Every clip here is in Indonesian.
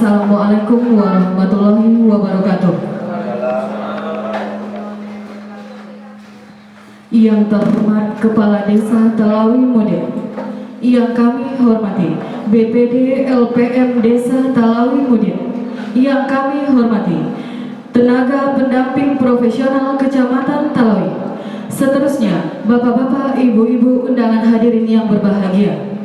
Assalamualaikum warahmatullahi wabarakatuh. Yang terhormat Kepala Desa Talawi Mudir, yang kami hormati BPD LPM Desa Talawi Mudir, yang kami hormati tenaga pendamping profesional Kecamatan Talawi, seterusnya Bapak-bapak, Ibu-ibu, undangan hadirin yang berbahagia.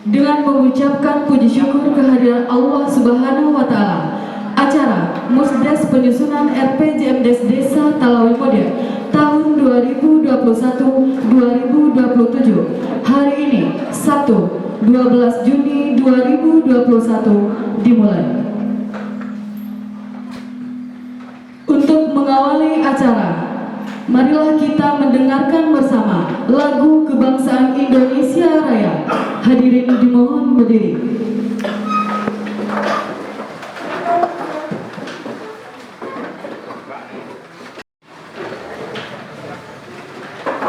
Dengan mengucapkan puji syukur kehadiran Allah Subhanahu wa Ta'ala, acara Musdes penyusunan RPJMdes Desa Talawi Mudir tahun 2021-2027 hari ini Sabtu 12 Juni 2021 dimulai. Untuk mengawali acara, marilah kita mendengarkan bersama lagu kebangsaan Indonesia Raya. Hadirin dimohon berdiri.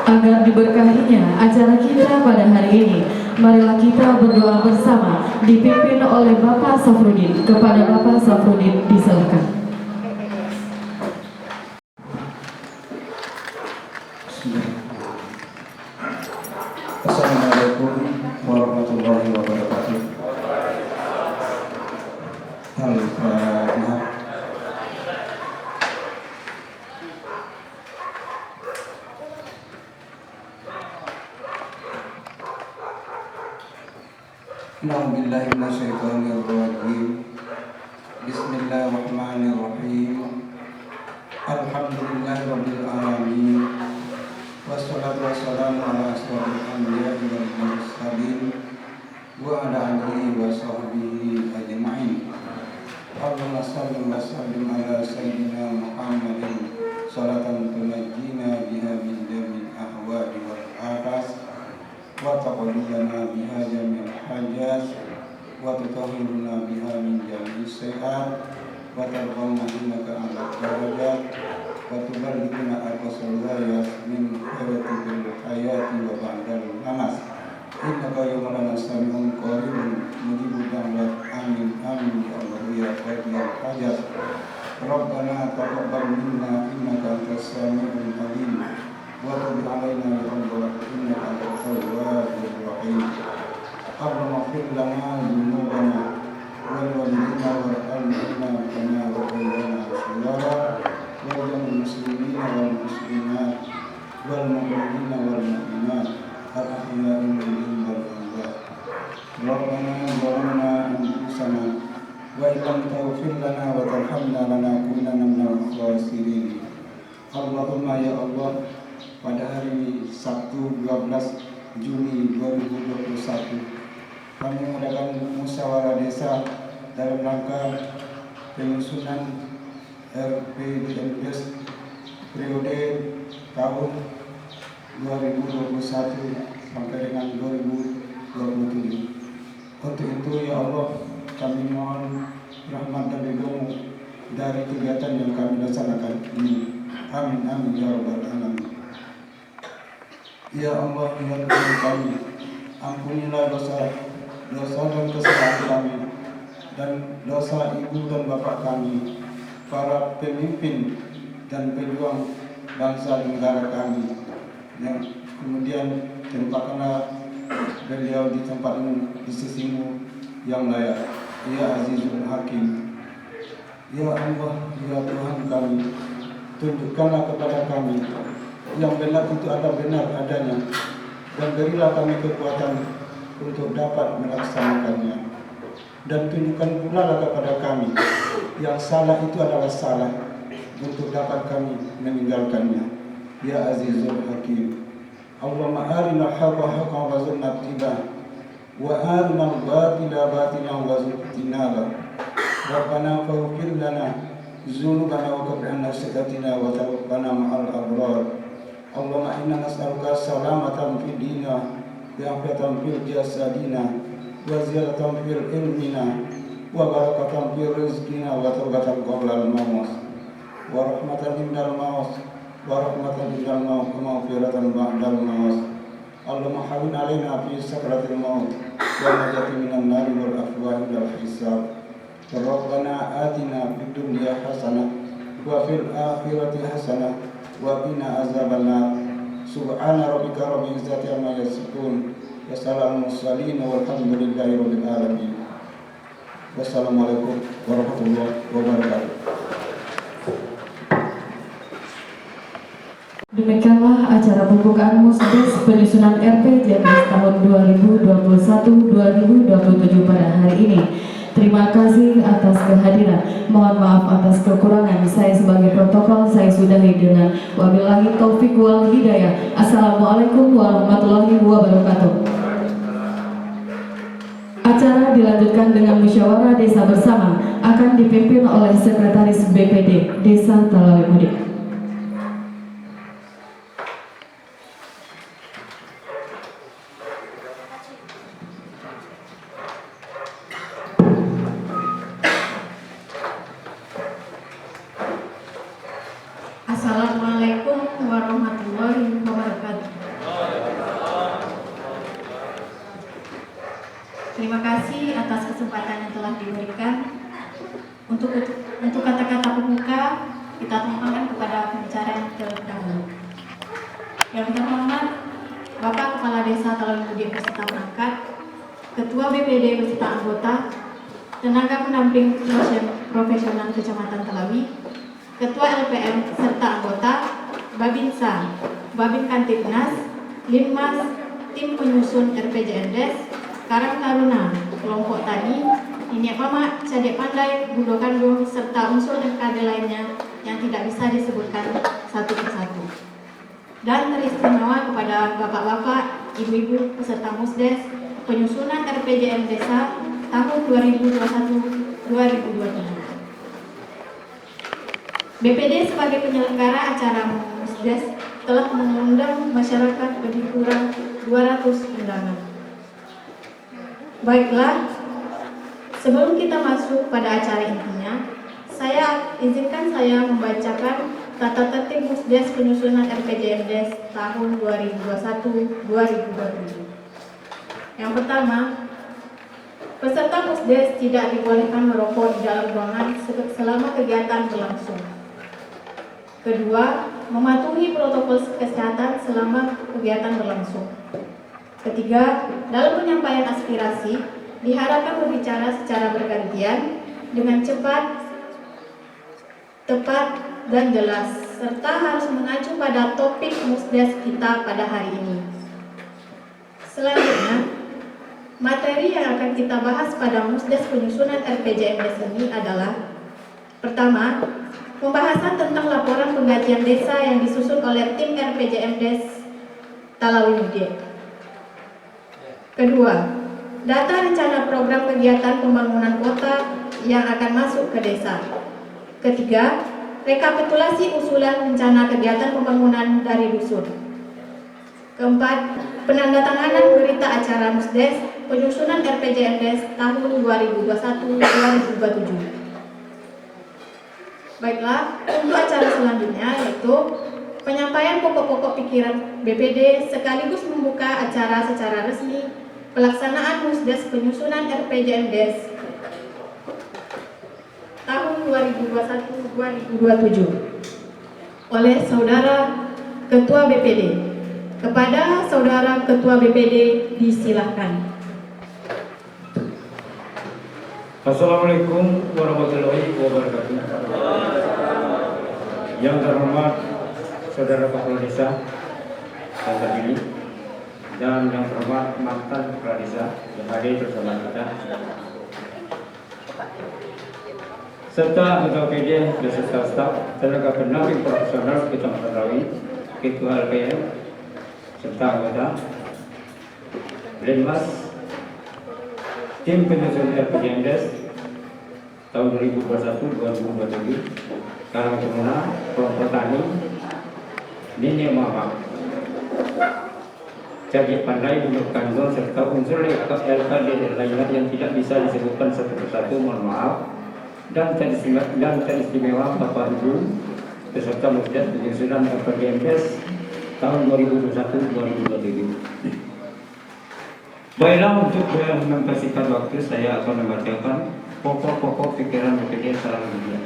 Agar diberkahinya acara kita pada hari ini, marilah kita berdoa bersama dipimpin oleh Bapak Safrudin. Kepada Bapak Safrudin diserahkan. Assalamualaikum warahmatullahi wabarakatuh. Al-Fatihah. A'udzubillahi minasyaitonir rajim. Bismillahirrahmanirrahim. Alhamdulillahirabbil alamin. Wassalatu wassalamu ala asyrofil anbiya'i wal mursalin wa ala alihi wa sahbihi ajma'in. Allahumma shalli wa sallim ala sayyidina Muhammadin salatan tunajjina biha min jamil ahwali wal afas wa taqdiyana biha jamil hajat wa tutahhiruna biha min jamil sayiat wa tarhamna innaka ala darajat wa tuballighuna al-qasalaya min khairatil hayati wa ba'dal mamas innaka yawmana sami'un qaribun mujibud da'wat amin amin ya Allah ya qadiyal hajat Rabbana taqabbal minna innaka antas sami'ul alim wa tub 'alaina ya Allah innaka antat tawwabur rahim. Allahumma ighfir lana dhunubana wal walidina warhamna kama rabbayana shaghira wal muslimina wal muslimat wal mu'minina wal mu'minat al-ahya'i minhum wal amwat. Rabbana zalamna anfusana wa illam taghfir lana wa tarhamna lanakunanna minal khasirin. Allahumma ya Allah, pada hari Sabtu 12 Juni 2021 kami mengadakan musyawarah desa dalam rangka penyusunan RPJMdes periode tahun 2021 sampai dengan 2027. Untuk itu ya Allah, kami mohon rahmat dan ridho-Mu dari kegiatan yang kami laksanakan ini. Amin amin ya rabbal alamin. Ya Allah, ya Tuhan kami, ampunilah dosa dan kesalahan kami dan dosa ibu dan bapak kami, para pemimpin dan pejuang bangsa dan negara kami, yang kemudian tempatkanlah beliau di tempat-Mu, di sisi-Mu yang layak. Ya Azizul Hakim, ya Allah, ya Tuhan kami, tunjukkanlah kepada kami yang benar itu ada benar adanya, dan berilah kami kekuatan untuk dapat melaksanakannya, dan tunjukkan pula lah kepada kami yang salah itu adalah salah untuk dapat kami meninggalkannya. Ya Azizul Hakim, Allahumma arina haqqa haqqan warzuqna ittiba'ah wa arina al-batila batilan warzuqna ijtinaba. Rabbana faghfir lana dzunubana wa kaffir 'anna sayyi'atina wa tawaffana ma'al abrar. Allahumma inna nas'aluka salamatan fid dinina bi'afiyatan fil jasadina wa ziyadatan fil ilmina wa barakatan fil rizqina wa tawbatan qabla al-maut wa rahmatan indal maut wa rahmatan indal maut wa maghfiratan ba'dal maut. Allahumma hawwin 'alaina fi sakratil maut wa najati minan nari wal afwahi wal hisab. ربنا آتنا في الدنيا حسنة وفي الآخرة حسنة وقنا عذاب النار سبحان ربك رب العزة عما يصفون وسلام على المرسلين والحمد لله رب العالمين. Wassalamualaikum warahmatullahi wabarakatuh. Demikianlah acara pembukaan Musdes penyusunan RPJMDes tahun 2021-2027 pada hari ini. Terima kasih atas kehadiran. Mohon maaf atas kekurangan. Saya sebagai protokol saya sudahi dengan wabillahi taufik wal hidayah. Assalamualaikum warahmatullahi wabarakatuh. Acara dilanjutkan dengan musyawarah desa bersama akan dipimpin oleh Sekretaris BPD Desa Talawi Mudik. Assalamualaikum warahmatullahi wabarakatuh. Terima kasih atas kesempatan yang telah diberikan. Untuk kata-kata pembuka kita tumpahkan kepada pembicara yang terdahulu. Yang terhormat Bapak Kepala Desa Talawi Mudik beserta perangkat, Ketua BPD beserta anggota, tenaga pendamping profesional Kecamatan Talawi, Ketua LPM serta anggota, Babinsa, Babin Kantipnas, Linmas, tim penyusun RPJMDes, Karang Taruna, kelompok tani, Niniak Mamak, Cadek Pandai, Budo Kandung, serta unsur MKD lainnya yang tidak bisa disebutkan satu persatu. Dan teristimewa kepada bapak-bapak, ibu-ibu peserta Musdes penyusunan RPJM Desa tahun 2021-2027. BPD sebagai penyelenggara acara Musdes telah mengundang masyarakat lebih kurang 200 undangan. Baiklah, sebelum kita masuk pada acara intinya, izinkan saya membacakan tata tertib Musdes penyusunan RPJMDes tahun 2021-2027. Yang pertama, peserta Musdes tidak dibolehkan merokok di dalam ruangan selama kegiatan berlangsung. Kedua, mematuhi protokol kesehatan selama kegiatan berlangsung. Ketiga, dalam penyampaian aspirasi, diharapkan berbicara secara bergantian dengan cepat, tepat, dan jelas, serta harus mengacu pada topik Musdes kita pada hari ini. Selanjutnya, materi yang akan kita bahas pada Musdes penyusunan RPJMDes ini adalah: pertama, pembahasan tentang laporan penggajian desa yang disusun oleh tim RPJMDes Talawi Mudik. Kedua, data rencana program kegiatan pembangunan kota yang akan masuk ke desa. Ketiga, rekapitulasi usulan rencana kegiatan pembangunan dari dusun. Keempat, penandatanganan berita acara Musdes penyusunan RPJMDes tahun 2021-2027. Baiklah, untuk acara selanjutnya yaitu penyampaian pokok-pokok pikiran BPD sekaligus membuka acara secara resmi pelaksanaan Musdes penyusunan RPJMDes tahun 2021-2027 oleh Saudara Ketua BPD. Kepada Saudara Ketua BPD disilahkan. Assalamualaikum warahmatullahi wabarakatuh. Yang terhormat Saudara Kepala Desa yang terpilih dan yang terhormat mantan Kepala Desa yang hadir bersama kita, serta anggota PD beserta staf, tenaga pendamping profesional Kecamatan Talawi, Ketua LPM serta anggota, Linmas, tim penyusun RPJMDes tahun 2021-2027, Karang Taruna, kelompok tani, Niniak Mamak, Cadek Pandai, Budo Kandung, serta unsur LKD lainnya yang tidak bisa disebutkan satu persatu, mohon maaf. Dan teristimewa Bapak Ibu peserta Musdes penyusunan RPJMDes tahun 2021-2027. Baiklah, untuk mempersingkat waktu saya akan membacakan pokok-pokok pikiran BPD Talawi Mulia.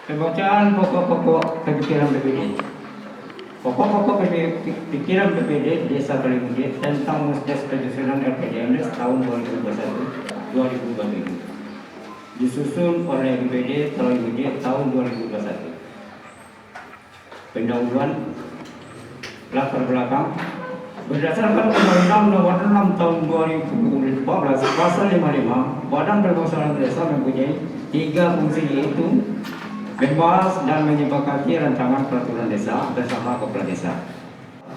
Pembacaan pokok-pokok pikiran BPD. Pokok-pokok pikiran BPD Desa Talawi Mulia tentang Musdes Penyusunan RPJMdes tahun 2021-2027 disusun oleh BPD Talawi Mulia tahun 2021. Pendahuluan latar belakang berdasarkan Undang-Undang Nomor 6 Tahun 2014 Pasal 55, Badan Permusuhan Desa mempunyai 3 fungsi, yaitu membahas dan menyepakati rancangan peraturan desa bersama kepala desa.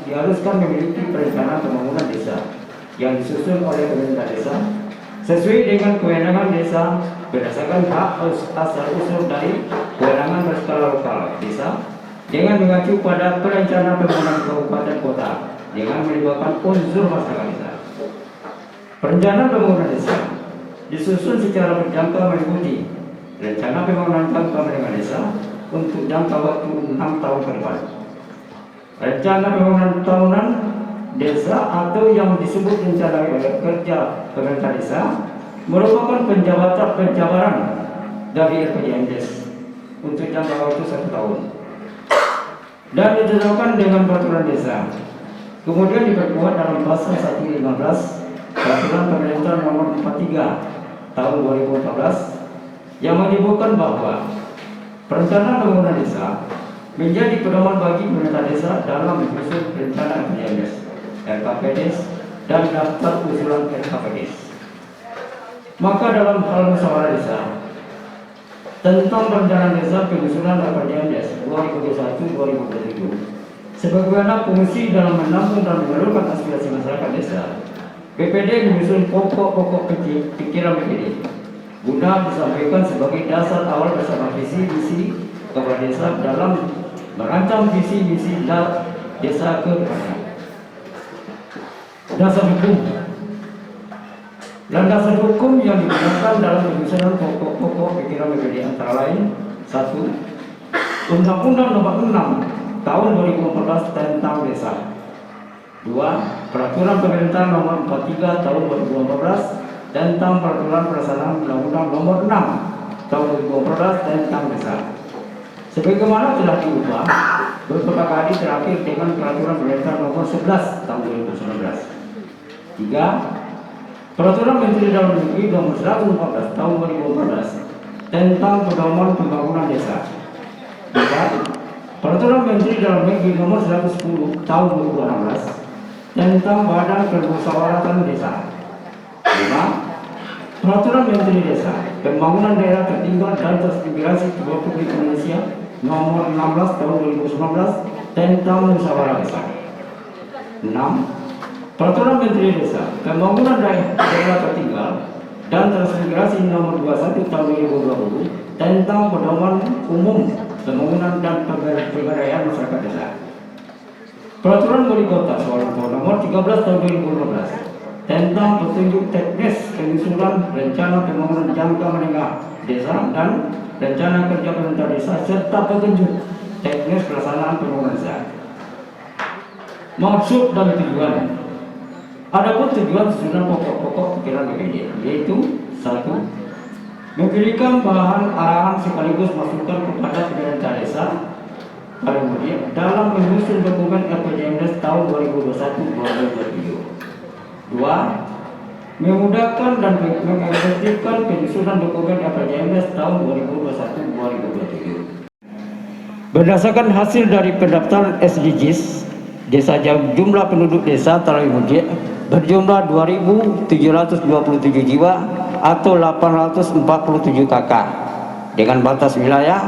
Diharuskan memiliki perencanaan pembangunan desa yang disusun oleh pemerintah desa sesuai dengan kewenangan desa berdasarkan hak asal usul dari kewenangan berskala lokal desa dengan mengacu pada perencanaan pembangunan kabupaten kota dengan melibatkan unsur masyarakat desa. Perencanaan pembangunan desa disusun secara berjangka mengikuti rencana pembangunan jangka menengah desa untuk jangka waktu 6 tahun ke depan. Rencana pembangunan tahunan desa atau yang disebut rencana kerja pemerintah desa merupakan penjabaran dari RPJMdes untuk jangka waktu 1 tahun dan ditetapkan dengan peraturan desa. Kemudian diperkuat dalam pasal 115 Peraturan Pemerintah Nomor 43 Tahun 2014 yang menyebutkan bahwa perencanaan pembangunan desa menjadi pedoman bagi pemerintah desa dalam menyusun rencana RPJMdes, RKPDes, dan daftar usulan RKPDes. Maka dalam hal musyawarah desa tentang perencanaan desa penyusunan RPJMdes 2021-2027 sebagaimana fungsi dalam menampung dan menyalurkan aspirasi masyarakat desa, BPD menyusun pokok-pokok pikiran BPD guna disampaikan sebagai dasar awal bersama visi misi kepala desa dalam merancang visi misi desa ke depannya. Dasar hukum. Landasan hukum yang digunakan dalam penyusunan pokok-pokok pikiran BPD antara lain: 1. Undang-Undang Nomor 6 Tahun 2014 tentang Desa. 2. Peraturan Pemerintah Nomor 43 Tahun 2014 tentang Peraturan Pelaksanaan Undang-Undang Nomor 6 Tahun 2014 tentang Desa, sebagaimana telah diubah beberapa kali terakhir dengan Peraturan Pemerintah Nomor 11 Tahun 2019. 3. Peraturan Menteri Dalam Negeri Nomor 114 Tahun 2014 tentang Pedoman Pembangunan Desa. 4. Peraturan Menteri Dalam Negeri Nomor 110 Tahun 2016 tentang Badan Permusyawaratan Desa. 5. Peraturan Menteri Desa, Pembangunan Daerah Tertinggal dan Transmigrasi Republik Indonesia Nomor 16 Tahun 2019 tentang Musyawarah Desa. 6. Peraturan Menteri Desa, Pembangunan Daerah Tertinggal dan Transmigrasi Nomor 21 Tahun 2020 tentang Pedoman Umum Pembangunan dan Pemberdayaan Masyarakat Desa. Peraturan Wali Kota Nomor 13 Tahun 2015 tentang petunjuk teknis penyusunan rencana pembangunan jangka menengah desa dan rencana kerja pemerintah desa serta petunjuk teknis pelaksanaan pembangunan desa. Maksud dan tujuan. Adapun tujuan susunan pokok-pokok pikiran BPD yaitu: 1. Memberikan bahan arahan sekaligus masukan kepada pemerintah desa Talawi Mulia dalam menyusun dokumen RPJMdes tahun 2021-2027. 2. Memudahkan dan mengefektifkan penyusunan dokumen RPJMdes tahun 2021-2027. Berdasarkan hasil dari pendaftaran SDGs, desa jumlah penduduk desa Talawi Mulia berjumlah 2.727 jiwa atau 847 KK dengan batas wilayah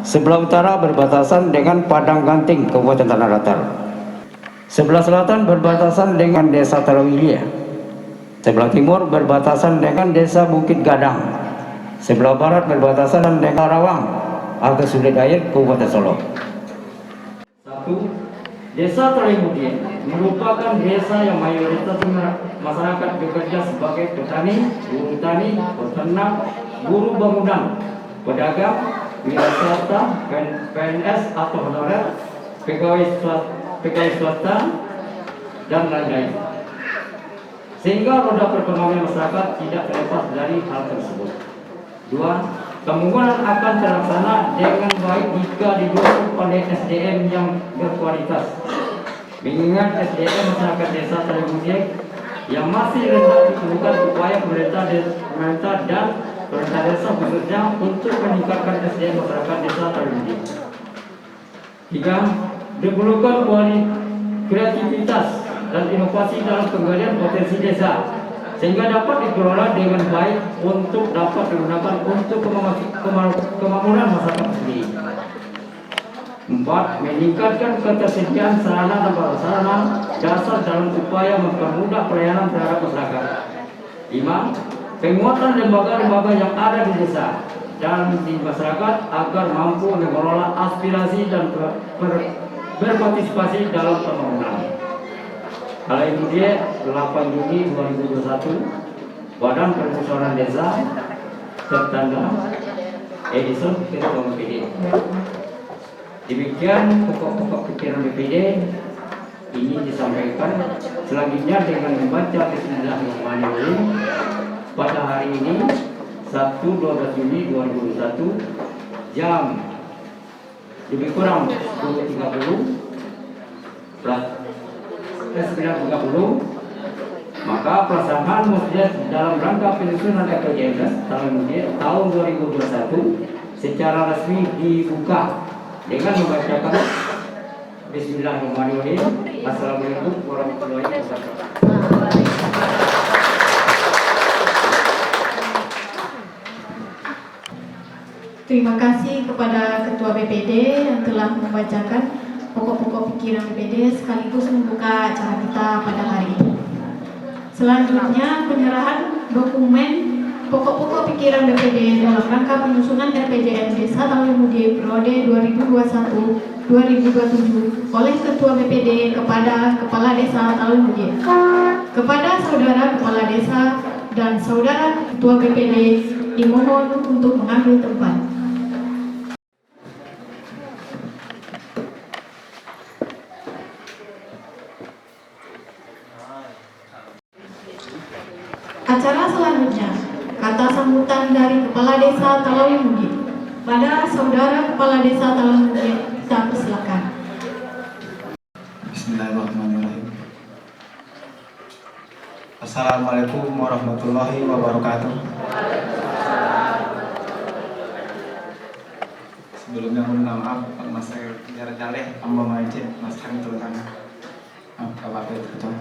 sebelah utara berbatasan dengan Padang Ganting, Kabupaten Tanah Datar. Sebelah selatan berbatasan dengan Desa Talawi Mulia. Sebelah timur berbatasan dengan Desa Bukit Gadang. Sebelah barat berbatasan dengan Rawang atau Sulit Air, Kabupaten Solo. 1. Desa Talawi Mulia merupakan desa yang mayoritas masyarakat bekerja sebagai petani, buruh tani, peternak, buruh bangunan, pedagang, wira swasta, PNS atau honorer, pegawai swasta, dan lain-lain. sehingga roda perekonomian masyarakat tidak terlepas dari hal tersebut. 2. Pembangunan akan terlaksana dengan baik jika didukung oleh SDM yang berkualitas. Mengingat SDM masyarakat desa Talimudin yang masih rendah, diperlukan upaya pemerintah dan pemerintah desa khususnya untuk meningkatkan SDM masyarakat desa Talimudin. 3. Diperlukan kreativitas dan inovasi dalam penggalian potensi desa sehingga dapat dikelola dengan baik untuk dapat digunakan untuk kemakmuran masyarakat sendiri. 4. Meningkatkan ketersediaan sarana dan prasarana dasar dalam upaya mempermudah pelayanan terhadap masyarakat. 5. Penguatan lembaga-lembaga yang ada di desa dan di masyarakat agar mampu mengelola aspirasi dan berpartisipasi dalam pembangunan. Hal itu dia 8 Juni 2021 Badan Permusyawaratan Desa tertanda Edison Ketua BPD. Demikian pokok-pokok pikiran BPD ini disampaikan. Selanjutnya dengan membaca Bismillahirrahmanirrahim pada hari ini 1-12 Juni 2021 jam lebih kurang 10.30 maka pelaksanaan musyawarah dalam rangka penyusunan RPJMD tahun 2021 secara resmi dibuka dengan membacakan Bismillahirrahmanirrahim. Assalamualaikum warahmatullahi wabarakatuh. Terima kasih kepada Ketua BPD yang telah membacakan pokok-pokok pikiran BPD sekaligus membuka acara kita pada hari ini. Selanjutnya penyerahan dokumen pokok-pokok pikiran BPD dalam rangka penyusunan RPJM Desa Talimudin periode 2021-2027 oleh Ketua BPD kepada Kepala Desa Talimudin. Kepada saudara Kepala Desa dan saudara Ketua BPD dimohon untuk mengambil tempat. Acara selanjutnya, kata sambutan dari Kepala Desa Talimudin. Pada saudara Kepala Desa Talimudin, kita persilakan. Bismillahirrahmanirrahim. Assalamualaikum warahmatullahi wabarakatuh. Sebelumnya mohon maaf, Mas saya jarak-jarak, Amba Majid, Mas kami terutama. Bapak Ketua.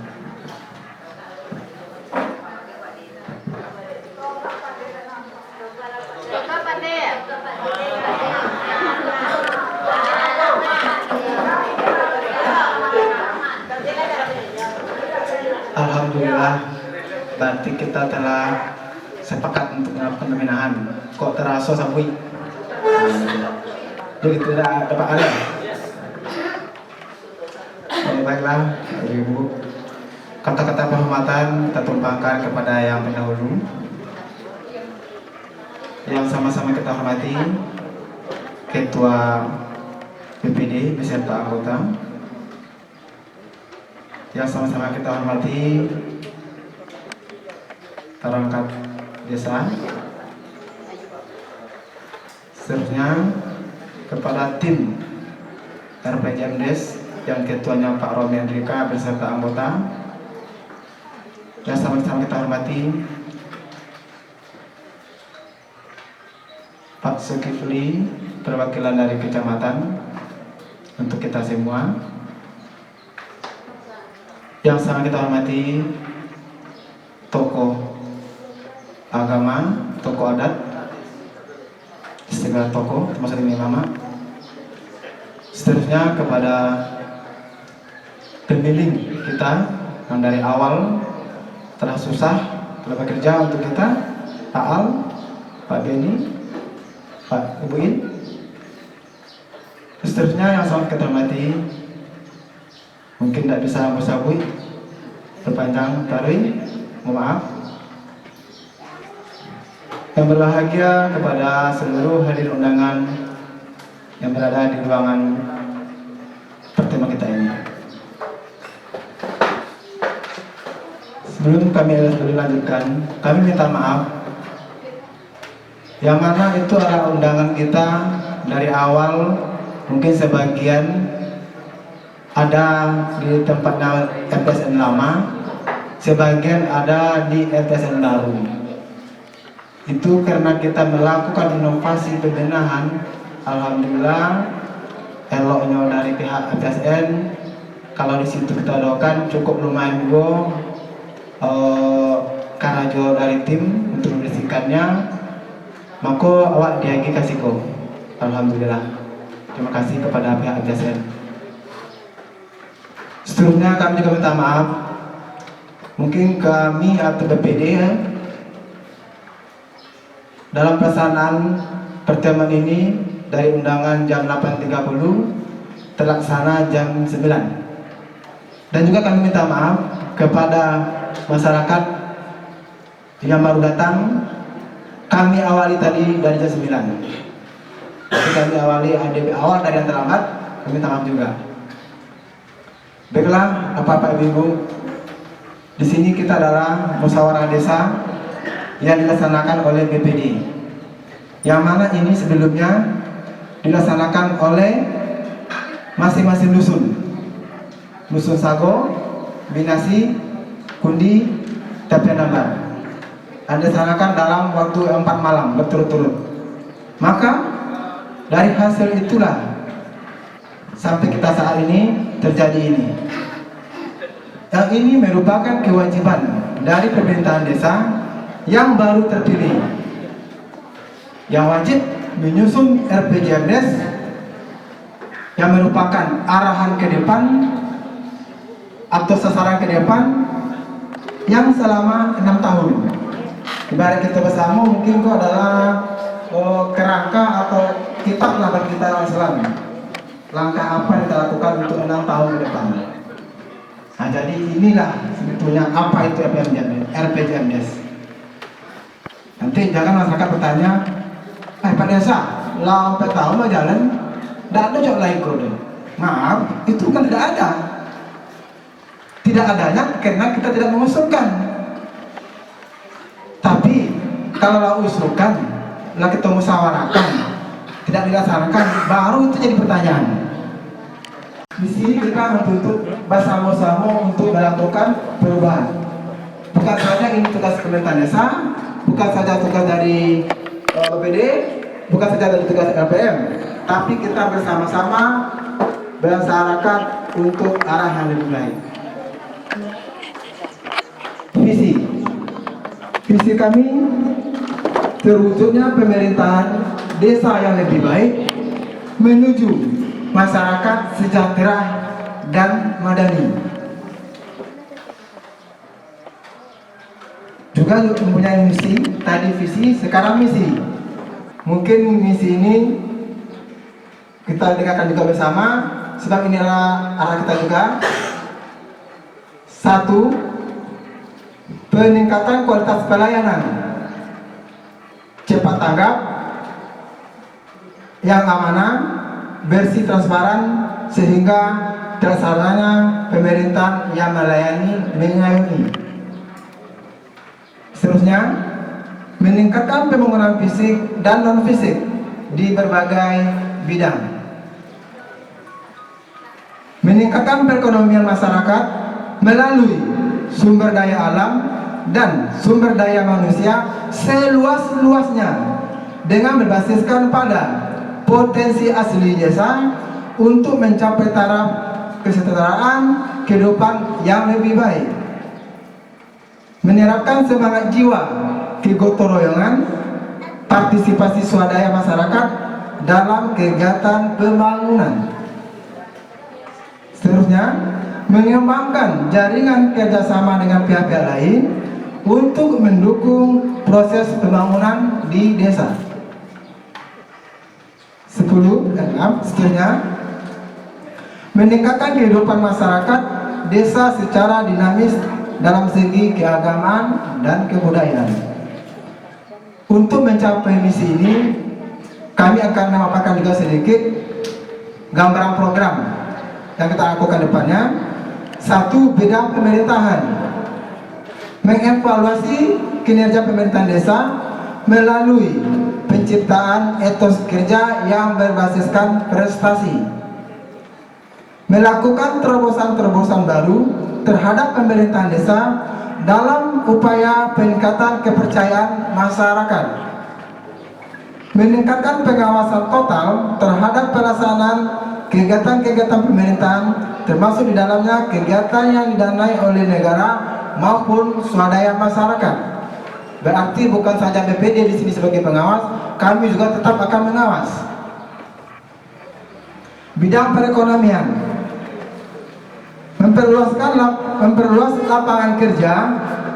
Alhamdulillah, berarti kita telah sepakat untuk melakukan pembinaan. Kok terasa sabui? Jadi tidak dapat ada. Baiklah, Ibu. Kata-kata penghormatan kita tumpahkan kepada yang pendahulu. Yang sama-sama kita hormati Ketua BPD beserta anggota. Yang sama-sama kita hormati perangkat desa. Seterusnya kepada tim RPJMDes yang ketuanya Pak Romi Andrika beserta anggota. Yang sama-sama kita hormati Pak Zulkifli, perwakilan dari kecamatan, untuk kita semua. Yang sangat kita hormati tokoh agama, tokoh adat, segala tokoh termasuk ini mama. Seterusnya kepada pemilih kita yang dari awal telah susah, telah bekerja untuk kita, Pak Al, Pak Beni, Pak Ibuin. Seterusnya yang sangat kita hormati, mungkin tidak bisa bersabui terpanjang tarik, mohon maaf. Yang berbahagia kepada seluruh hadir undangan yang berada di ruangan pertemuan kita ini. sebelum kami lanjutkan, kami minta maaf. Yang mana itu adalah undangan kita dari awal, mungkin sebagian ada di tempatnya RTSN lama, sebagian ada di RTSN baru. Itu karena kita melakukan inovasi pembenahan. Alhamdulillah eloknya dari pihak RTSN. Kalau di situ kita doakan cukup lumayan juga karajo dari tim untuk membersihkannya. Maka awak diagi kasih ko. Alhamdulillah. Terima kasih kepada pihak RTSN. Seterusnya kami juga minta maaf. Mungkin kami atau BPD dalam pelaksanaan pertemuan ini dari undangan jam 8.30 terlaksana jam 9. Dan juga kami minta maaf kepada masyarakat yang baru datang. Kami awali tadi dari jam 9. Jadi kami awali ADB awal dari yang terlambat. Kami minta maaf juga. Baiklah, Bapak Ibu, di sini kita adalah musyawarah desa yang dilaksanakan oleh BPD, yang mana ini sebelumnya dilaksanakan oleh masing-masing dusun Sago, Binasi, Kundi, Tapianambar. Dan dilaksanakan dalam waktu 4 malam berturut-turut. Maka dari hasil itulah sampai kita saat ini terjadi ini. Yang ini merupakan kewajiban dari pemerintahan desa yang baru terpilih, yang wajib menyusun RPJMdes yang merupakan arahan ke depan atau sasaran ke depan yang selama 6 tahun. Ibarat kita bersama mungkin itu adalah kerangka atau kitab lah bagi kita orang Islam. Langkah apa yang kita lakukan untuk 6 tahun ke depan. Nah, jadi inilah sebetulnya apa itu RPJMdes. Nanti jangan masyarakat bertanya, Pak Desa, lah 4 tahun mau jalan, tidak ada jok lain kode. Maaf, itu kan tidak ada. Tidak adanya karena kita tidak mengusulkan. Tapi kalau lah usulkan, lah kita musyawarahkan, tidak dilaksanakan, baru itu jadi pertanyaan. Di sini kita menuntut bersama-sama untuk melakukan perubahan. Bukan saja ini tugas pemerintahan desa, bukan saja tugas dari BPD, bukan saja dari tugas LPM, tapi kita bersama-sama beransarakan untuk arah yang lebih baik. Visi kami terwujudnya pemerintahan desa yang lebih baik menuju masyarakat sejahtera dan madani. Juga mempunyai misi, tadi visi, sekarang misi. Mungkin misi ini kita dengarkan juga bersama, sebab ini adalah arah kita juga. 1. Peningkatan kualitas pelayanan, cepat tanggap, yang amanah, bersih, transparan, sehingga terlaksananya pemerintah yang melayani, mengayomi. Seterusnya, meningkatkan pembangunan fisik dan non fisik di berbagai bidang. Meningkatkan perekonomian masyarakat melalui sumber daya alam dan sumber daya manusia seluas-luasnya dengan berbasiskan pada potensi asli desa untuk mencapai taraf kesejahteraan kehidupan yang lebih baik. Menerapkan semangat jiwa kegotong royongan, partisipasi swadaya masyarakat dalam kegiatan pembangunan. Seterusnya, mengembangkan jaringan kerjasama dengan pihak-pihak lain untuk mendukung proses pembangunan di desa. 10. Seterusnya, meningkatkan kehidupan masyarakat desa secara dinamis dalam segi keagamaan dan kebudayaan. Untuk mencapai misi ini, kami akan memaparkan juga sedikit gambaran program yang kita lakukan depannya. 1. Bidang pemerintahan. mengevaluasi kinerja pemerintahan desa melalui penciptaan etos kerja yang berbasiskan prestasi, melakukan terobosan-terobosan baru terhadap pemerintahan desa dalam upaya peningkatan kepercayaan masyarakat, meningkatkan pengawasan total terhadap pelaksanaan kegiatan-kegiatan pemerintahan, termasuk di dalamnya kegiatan yang didanai oleh negara maupun swadaya masyarakat. Berarti bukan saja BPD di sini sebagai pengawas, kami juga tetap akan mengawas. Bidang perekonomian, memperluas lapangan kerja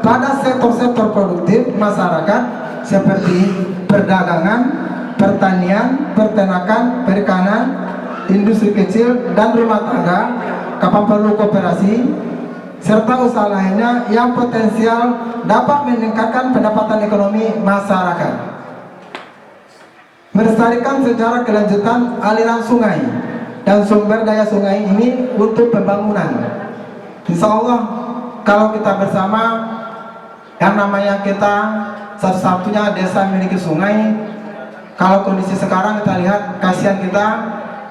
pada sektor-sektor produktif masyarakat seperti perdagangan, pertanian, peternakan, perikanan, industri kecil dan rumah tangga, kapal perlu koperasi, serta usaha lainnya yang potensial dapat meningkatkan pendapatan ekonomi masyarakat. Melestarikan secara kelanjutan aliran sungai dan sumber daya sungai ini untuk pembangunan. Insya Allah kalau kita bersama, yang namanya kita satu-satunya desa memiliki sungai. Kalau kondisi sekarang kita lihat, kasihan kita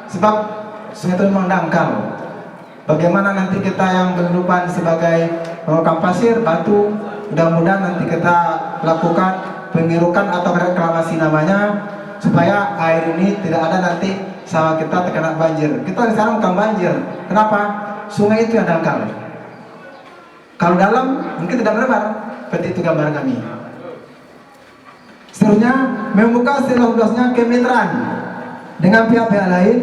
sebab sungai itu memang dangkal. Bagaimana nanti kita yang berkehidupan sebagai pengukam pasir, batu, mudah-mudahan nanti kita lakukan pengerukan atau reklamasi namanya, supaya air ini tidak ada nanti sawah kita terkena banjir. Kita sekarang bukan banjir. Kenapa? Sungai itu yang dangkal. Kalau dalam mungkin tidak melebar. Seperti itu gambaran kami. Seterusnya, membuka seluas-luasnya kemitraan dengan pihak-pihak lain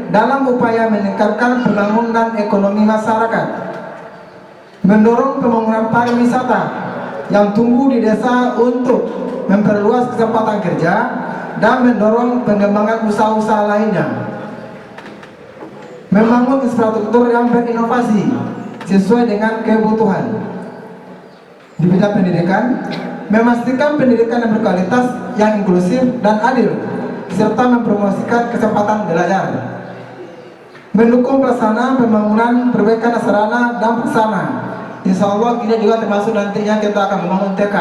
dalam upaya meningkatkan pembangunan ekonomi masyarakat, mendorong pembangunan pariwisata yang tumbuh di desa untuk memperluas kesempatan kerja dan mendorong pengembangan usaha-usaha lainnya, membangun infrastruktur yang berinovasi sesuai dengan kebutuhan. Di bidang pendidikan, memastikan pendidikan yang berkualitas, yang inklusif dan adil, serta mempromosikan kesempatan belajar, mendukung pelaksanaan pembangunan perbaikan sarana dan prasarana. Insya Allah ini juga termasuk nantinya kita akan membangun TK.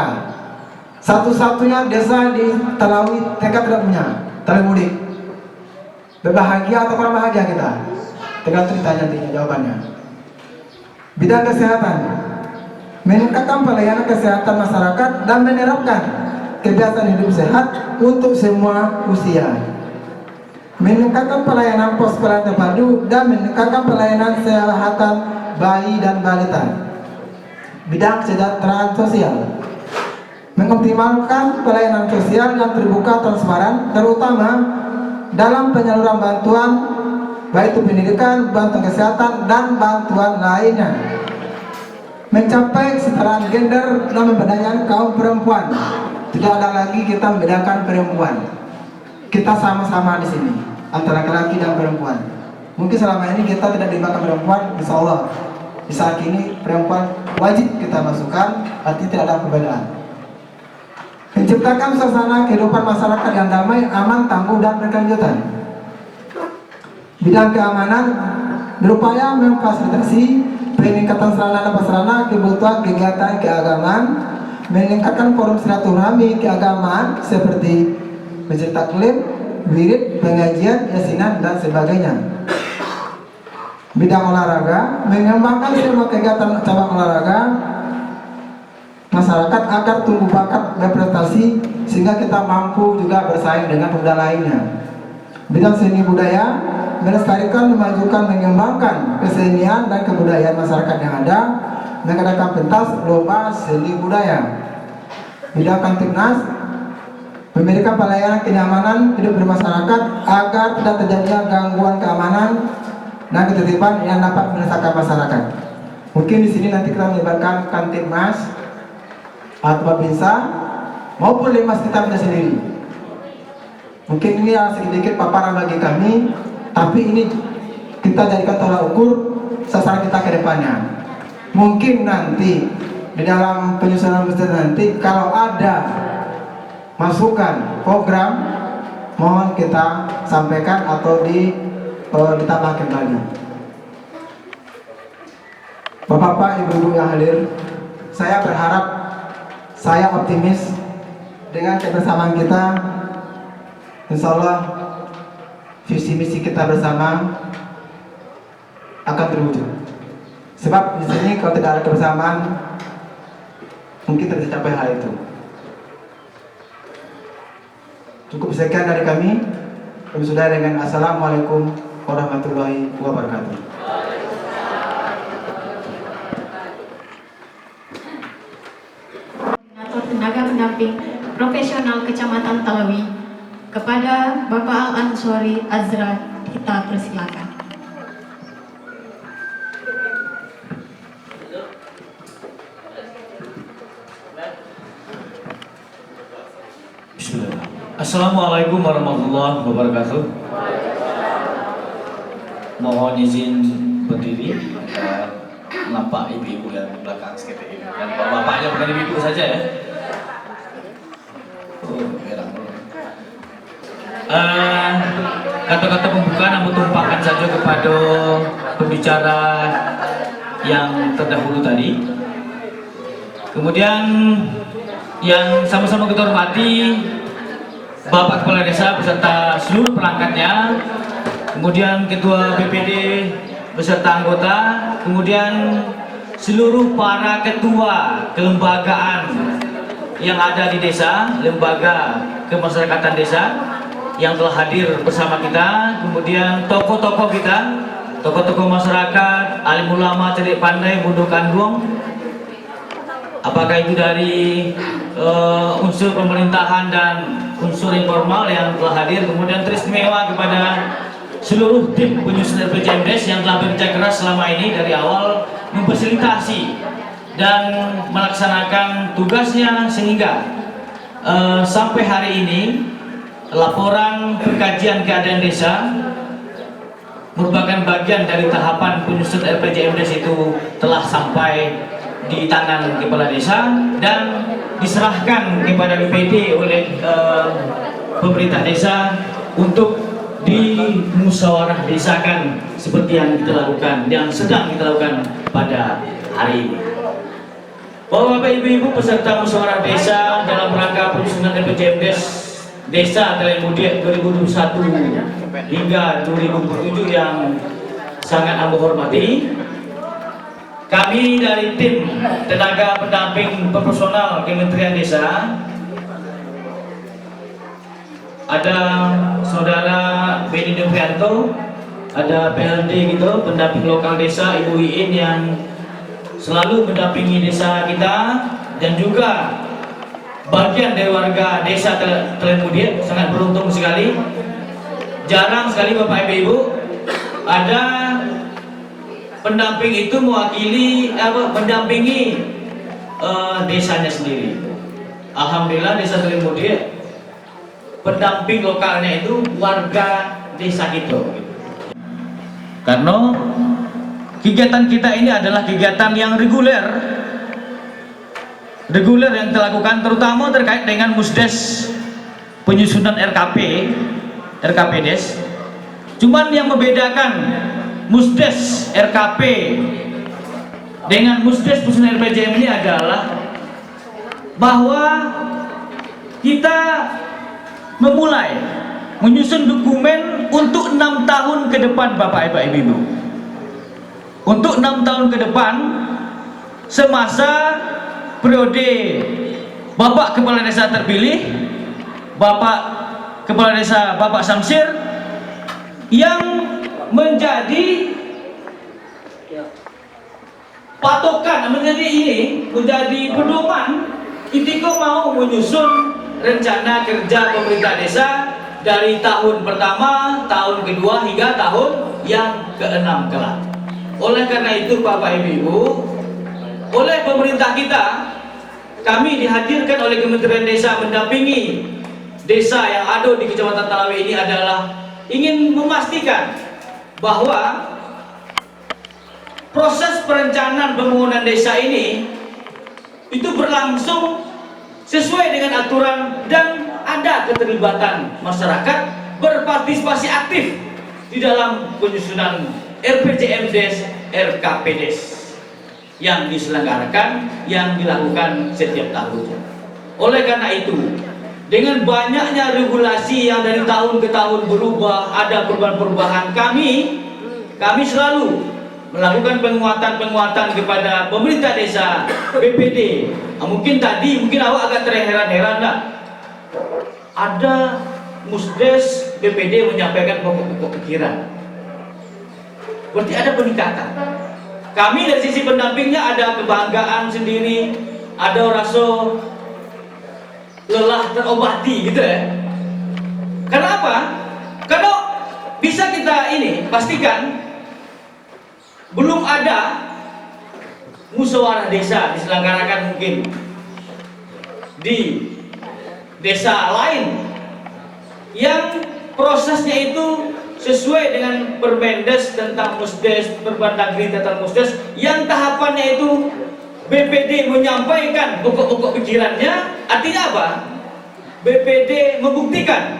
Satu-satunya desa di Talawi TK tidak punya, Talawi Mudik. Berbahagia atau kurang bahagia kita? Tergantung ditanya nantinya jawabannya. Bidang kesehatan, meningkatkan pelayanan kesehatan masyarakat dan menerapkan kebiasaan hidup sehat untuk semua usia, meningkatkan pelayanan pos pelayanan terpadu dan meningkatkan pelayanan kesehatan bayi dan balita. Bidang kesejahteraan sosial, mengoptimalkan pelayanan sosial yang terbuka transparan, terutama dalam penyaluran bantuan, baik itu pendidikan, bantuan kesehatan dan bantuan lainnya. Mencapai kesetaraan gender dan pemberdayaan kaum perempuan. Tidak ada lagi kita membedakan perempuan. Kita sama-sama di sini antara laki-laki dan perempuan. Mungkin selama ini kita tidak dilibatkan perempuan, insya Allah di saat ini perempuan wajib kita masukkan, artinya tidak ada perbedaan. Menciptakan suasana kehidupan masyarakat yang damai, aman, tangguh dan berkelanjutan. Bidang keamanan, berupaya memfasilitasi peningkatan sarana dan prasarana kebutuhan kegiatan keagamaan, meningkatkan forum silaturahmi keagamaan seperti masjid taklim, wirid, pengajian, yasinan dan sebagainya. Bidang olahraga, mengembangkan semua kegiatan cabang olahraga masyarakat agar tumbuh bakat berprestasi sehingga kita mampu juga bersaing dengan pemuda lainnya. Bidang seni budaya, melestarikan, memajukan, mengembangkan kesenian dan kebudayaan masyarakat yang ada, mengadakan pentas lomba seni budaya. Bidang Kamtibnas, memberikan pelayanan kenyamanan hidup bermasyarakat agar tidak terjadinya gangguan keamanan dan ketertiban yang dapat meresahkan masyarakat. Mungkin di sini nanti kita melibatkan Kamtibnas atau Babinsa maupun Limas kita punya sendiri. Mungkin ini sedikit paparan bagi kami, tapi ini kita jadikan tolak ukur sasaran kita ke depannya. Mungkin nanti di dalam penyusunan besar nanti kalau ada masukan program, mohon kita sampaikan atau ditambah kembali. Bapak-bapak, ibu-ibu yang hadir, saya berharap saya optimis dengan kebersamaan kita, insya Allah visi misi kita bersama akan terwujud. Sebab di sini kalau tidak ada kebersamaan, mungkin tidak tercapai hal itu. Cukup sekian dari kami. Kami sudah dengan Assalamualaikum warahmatullahi wabarakatuh. Koordinator tenaga pendamping profesional Kecamatan Talawi kepada Bapak Al-Ansori Azra, kita persilakan. Bismillah. Assalamualaikum warahmatullahi wabarakatuh. Mohon izin berdiri. Nampak ibu-ibu yang belakang sekitar ini. Dan bapaknya bukan ibu saja ya. Kata-kata pembukaan namun tumpahkan saja kepada pembicara yang terdahulu tadi. Kemudian yang sama-sama kita hormati Bapak Kepala Desa beserta seluruh perangkatnya, kemudian Ketua BPD beserta anggota, kemudian seluruh para ketua kelembagaan yang ada di desa, lembaga kemasyarakatan desa yang telah hadir bersama kita, kemudian tokoh-tokoh kita, tokoh-tokoh masyarakat, alim ulama, cerdik pandai, bodoh kandung, apakah itu dari unsur pemerintahan dan unsur informal yang telah hadir, kemudian teristimewa kepada seluruh tim penyusun RPJMDes yang telah bekerja keras selama ini dari awal memfasilitasi dan melaksanakan tugasnya sehingga sampai hari ini laporan pengkajian keadaan desa merupakan bagian dari tahapan penyusun RPJMDes itu telah sampai di tangan kepala desa dan diserahkan kepada BPD oleh pemerintah desa untuk dimusyawarah desakan seperti yang kita lakukan, yang sedang kita lakukan pada hari ini. Bapak Ibu peserta musyawarah desa dalam rangka penyusunan RPJMDes Desa Telemudik 2021 hingga 2027 yang sangat amat hormati, kami dari tim tenaga pendamping profesional Kementerian Desa, ada Saudara Beni Devianto, ada PLD gitu, pendamping lokal desa Ibu Iin yang selalu mendampingi desa kita, dan juga bagian dari warga desa Telemudik. Sangat beruntung sekali, jarang sekali Bapak Ibu ada pendamping itu mewakili mendampingi desanya sendiri. Alhamdulillah desa Telemudik pendamping lokalnya itu warga desa itu. Karena kegiatan kita ini adalah kegiatan yang reguler yang kita lakukan, terutama terkait dengan musdes penyusunan RKPDes. Cuman yang membedakan musdes RKP dengan musdes penyusunan RPJM ini adalah bahwa kita memulai menyusun dokumen untuk 6 tahun ke depan, Bapak Ibu. Untuk 6 tahun ke depan, semasa periode Bapak Kepala Desa terpilih, Bapak Kepala Desa Bapak Samsir, yang menjadi patokan, menjadi pedoman ketika mau menyusun rencana kerja pemerintah desa dari tahun pertama, tahun kedua hingga tahun yang ke-6 kelak. Oleh karena itu Bapak Ibu, oleh pemerintah kita, kami dihadirkan oleh Kementerian Desa mendampingi desa yang ada di Kecamatan Talawi ini adalah ingin memastikan bahwa proses perencanaan pembangunan desa ini itu berlangsung sesuai dengan aturan dan ada keterlibatan masyarakat berpartisipasi aktif di dalam penyusunan RPJMDes, RKPDes. yang diselenggarakan, yang dilakukan setiap tahunnya. Oleh karena itu, dengan banyaknya regulasi yang dari tahun ke tahun berubah, ada perubahan-perubahan, kami selalu melakukan penguatan kepada pemerintah desa, BPD. Mungkin awak agak terheran-heran dah. Ada Musdes BPD menyampaikan pokok-pokok pikiran. Berarti ada peningkatan. Kami dari sisi pendampingnya ada kebanggaan sendiri, ada rasa lelah terobati gitu ya. Kenapa? Karena bisa kita pastikan belum ada musyawarah desa diselenggarakan mungkin di desa lain yang prosesnya itu sesuai dengan Permendes tentang Musdes, Permendagri tentang Musdes, yang tahapannya itu BPD menyampaikan pokok-pokok pikirannya. Artinya apa? BPD membuktikan,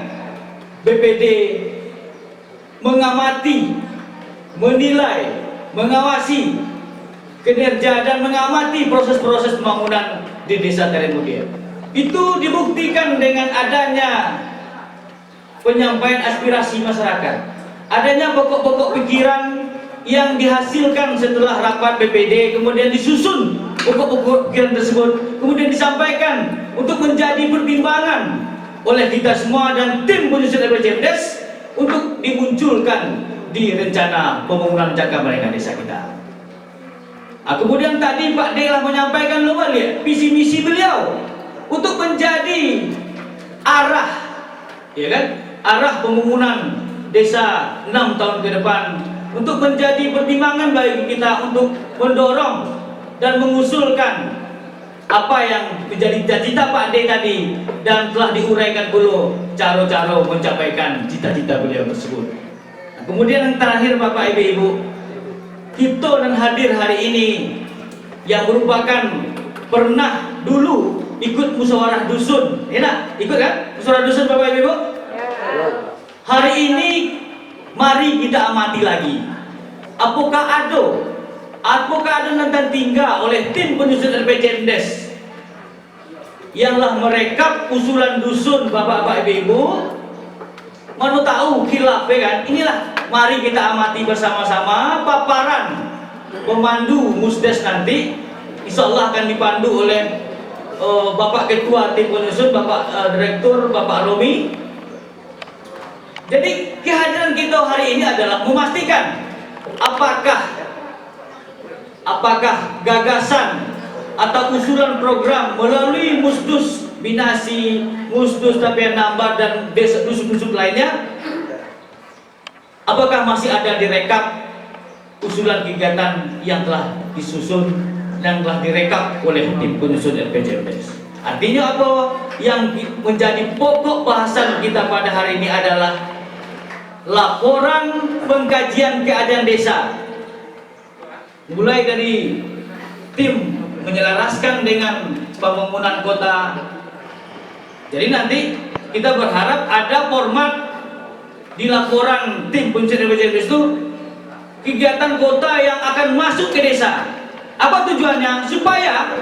BPD mengamati, menilai, mengawasi kinerja dan mengamati proses-proses pembangunan di desa Terenmudia. Itu dibuktikan dengan adanya penyampaian aspirasi masyarakat, adanya pokok-pokok pikiran yang dihasilkan setelah rapat BPD, kemudian disusun pokok-pokok pikiran tersebut, kemudian disampaikan untuk menjadi pertimbangan oleh kita semua dan tim penyusun RPJMDes untuk dimunculkan di rencana pembangunan jangka menengah desa kita. Kemudian tadi Pak D lah menyampaikan visi misi beliau untuk menjadi arah, ya kan, arah pembangunan desa 6 tahun ke depan, untuk menjadi pertimbangan bagi kita untuk mendorong dan mengusulkan apa yang menjadi cita-cita Pak D tadi, dan telah diuraikan dulu cara-cara mencapaikan cita-cita beliau tersebut. Kemudian yang terakhir Bapak Ibu, kita dan hadir hari ini yang merupakan pernah dulu ikut musyawarah dusun, ikut kan musyawarah dusun Bapak Ibu? Hari ini mari kita amati lagi, apakah ada nanti tinggal oleh tim penyusun RPJMDes yang telah merekap usulan dusun Bapak Ibu. Mana tahu khilaf kan? Inilah, mari kita amati bersama-sama paparan pemandu Musdes nanti. Insya Allah akan dipandu oleh Bapak Ketua Tim Penyusun, Bapak Direktur, Bapak Romi. Jadi kehadiran kita hari ini adalah memastikan apakah gagasan atau usulan program melalui Musdus Binasi, Musdus Tapian Nambar dan desa dusun-dusun lainnya, apakah masih ada direkap usulan kegiatan yang telah disusun dan telah direkap oleh tim penyusun RPJMDes. Artinya apa? Yang menjadi pokok bahasan kita pada hari ini adalah laporan pengkajian keadaan desa, mulai dari tim menyelaraskan dengan pembangunan kota. Jadi nanti kita berharap ada format di laporan tim penyusun RPJMDes itu kegiatan kota yang akan masuk ke desa. Apa tujuannya? Supaya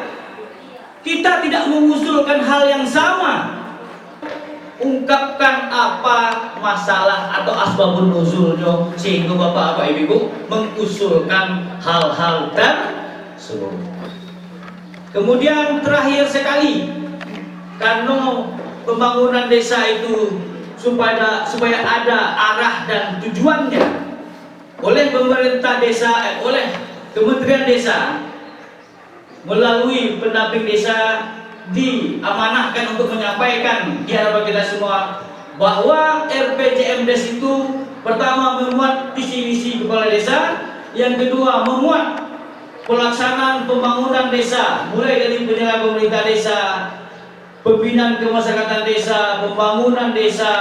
kita tidak mengusulkan hal yang sama, ungkapkan apa masalah atau asbabun nuzulnya, sehingga Bapak Ibu mengusulkan hal-hal tersebut. Kemudian terakhir sekali, karena pembangunan desa itu supaya ada arah dan tujuannya, oleh pemerintah desa, oleh Kementerian Desa melalui pendamping desa diamanahkan untuk menyampaikan di hadapan kita semua bahwa RPJMDes itu pertama memuat visi misi kepala desa, yang kedua memuat pelaksanaan pembangunan desa mulai dari penyelenggaraan pemerintah desa, pembinaan kemasyarakatan desa, pembangunan desa,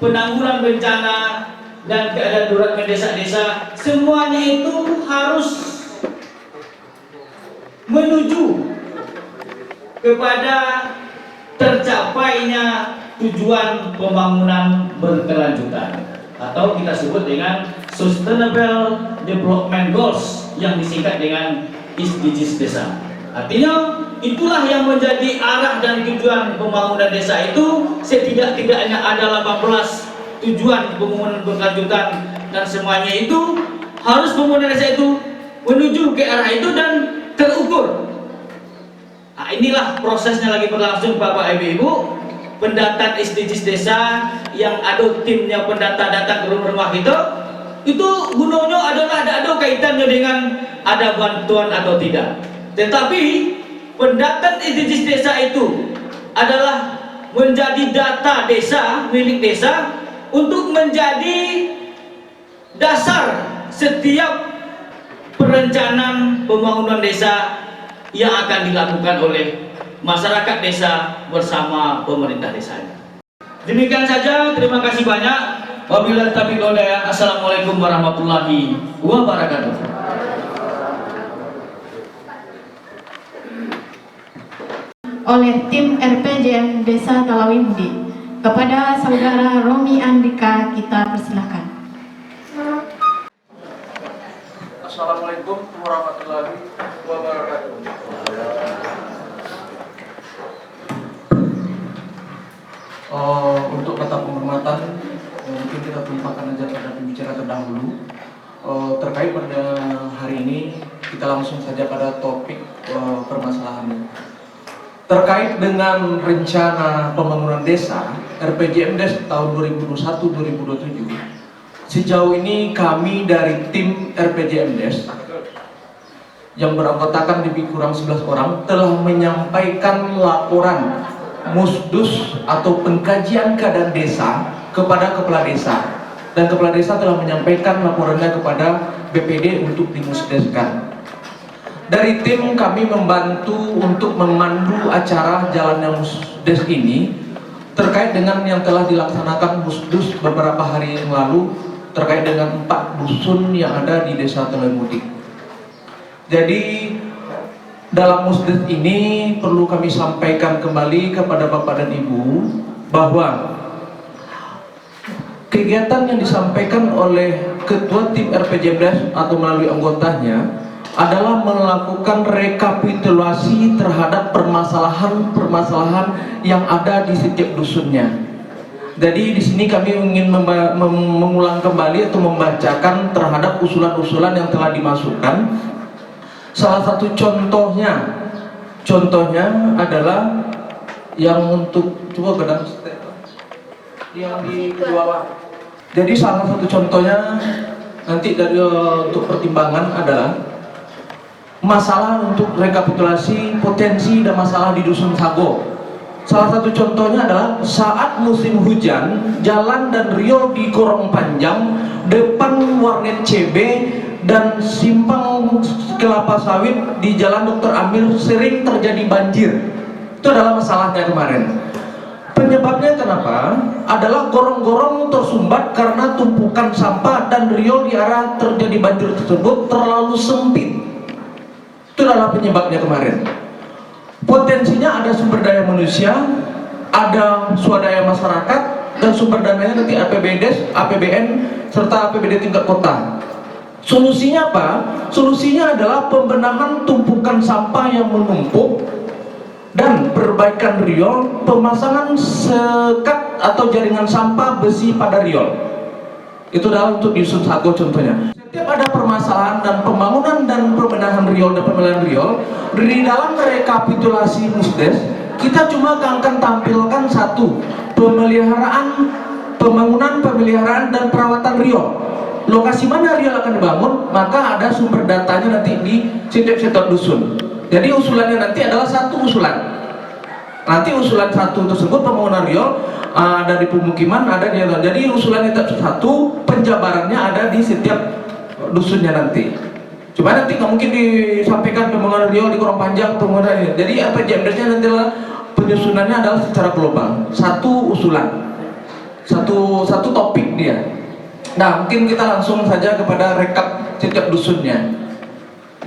penanggulangan bencana dan keadaan darurat desa-desa. Semuanya itu harus menuju kepada tercapainya tujuan pembangunan berkelanjutan, atau kita sebut dengan Sustainable Development Goals yang disingkat dengan SDGs desa. Artinya itulah yang menjadi arah dan tujuan pembangunan desa itu. Setidak-tidaknya ada 18 tujuan pembangunan berkelanjutan, dan semuanya itu harus pembangunan desa itu menuju ke arah itu dan terukur. Nah, inilah prosesnya lagi berlangsung Bapak Ibu. Pendataan SDGs desa yang ada timnya pendata datang ke rumah kita, itu gunanya adalah ada kaitannya dengan ada bantuan atau tidak. Tetapi pendataan SDGs desa itu adalah menjadi data desa, milik desa, untuk menjadi dasar setiap perencanaan pembangunan desa yang akan dilakukan oleh masyarakat desa bersama pemerintah desanya. Demikian saja, terima kasih banyak. Wabillahi taufiq wal hidayah. Assalamualaikum warahmatullahi wabarakatuh. Oleh tim RPJM Desa Talawi Mudi, kepada Saudara Romi Andika kita persilahkan. Assalamualaikum warahmatullahi wabarakatuh. Untuk kata penghormatan, mungkin kita tumpahkan aja pada pembicara terdahulu. Terkait pada hari ini, kita langsung saja pada topik permasalahannya. Terkait dengan rencana pembangunan desa RPJM Des tahun 2021-2027, sejauh ini kami dari tim RPJM Des yang beranggotakan lebih kurang 11 orang telah menyampaikan laporan musdus atau pengkajian keadaan desa kepada kepala desa, dan kepala desa telah menyampaikan laporannya kepada BPD untuk dimusdeskan. Dari tim kami membantu untuk memandu acara jalannya musdes ini terkait dengan yang telah dilaksanakan musdus beberapa hari yang lalu terkait dengan 4 dusun yang ada di Desa Talawi Mudi. Jadi dalam musdes ini perlu kami sampaikan kembali kepada Bapak dan Ibu bahwa kegiatan yang disampaikan oleh Ketua Tim RPJMDes atau melalui anggotanya adalah melakukan rekapitulasi terhadap permasalahan-permasalahan yang ada di setiap dusunnya. Jadi di sini kami ingin mengulang kembali atau membacakan terhadap usulan-usulan yang telah dimasukkan. Salah satu contohnya adalah yang untuk coba gedang yang di bawah. Jadi salah satu contohnya nanti dari untuk pertimbangan adalah masalah untuk rekapitulasi potensi dan masalah di Dusun Sago. Salah satu contohnya adalah saat musim hujan, jalan dan riol di Korong Panjang, depan warnet CB dan simpang kelapa sawit di Jalan Dr. Amir sering terjadi banjir. Itu adalah masalahnya kemarin. Penyebabnya kenapa? Adalah gorong-gorong tersumbat karena tumpukan sampah dan riol di arah terjadi banjir tersebut terlalu sempit. Itu adalah penyebabnya kemarin. Potensinya ada sumber daya manusia, ada swadaya masyarakat, dan sumber dananya nanti APBD, APBN, serta APBD tingkat kota. Solusinya apa? Solusinya adalah pembenahan tumpukan sampah yang menumpuk dan perbaikan riol, pemasangan sekat atau jaringan sampah besi pada riol. Itu adalah untuk di Dusun Sago contohnya. Setiap ada permasalahan dan pembangunan dan pembenahan riol dan pemeliharaan riol, di dalam rekapitulasi musdes kita cuma akan tampilkan satu, pembangunan, pemeliharaan dan perawatan riol. Lokasi mana riol akan dibangun, maka ada sumber datanya nanti di setiap dusun. Jadi usulannya nanti adalah satu usulan. Nanti usulan satu tersebut pembangunan riol ada di pemukiman, ada di jalan. Jadi usulannya satu, penjabarannya ada di setiap dusunnya nanti. Cuma nanti nggak mungkin disampaikan pembangunan riol di Korong Panjang, pembangunan. Jadi RPJMDes-nya nanti penyusunannya adalah secara global. Satu usulan, satu topik dia. Nah, mungkin kita langsung saja kepada rekap setiap dusunnya.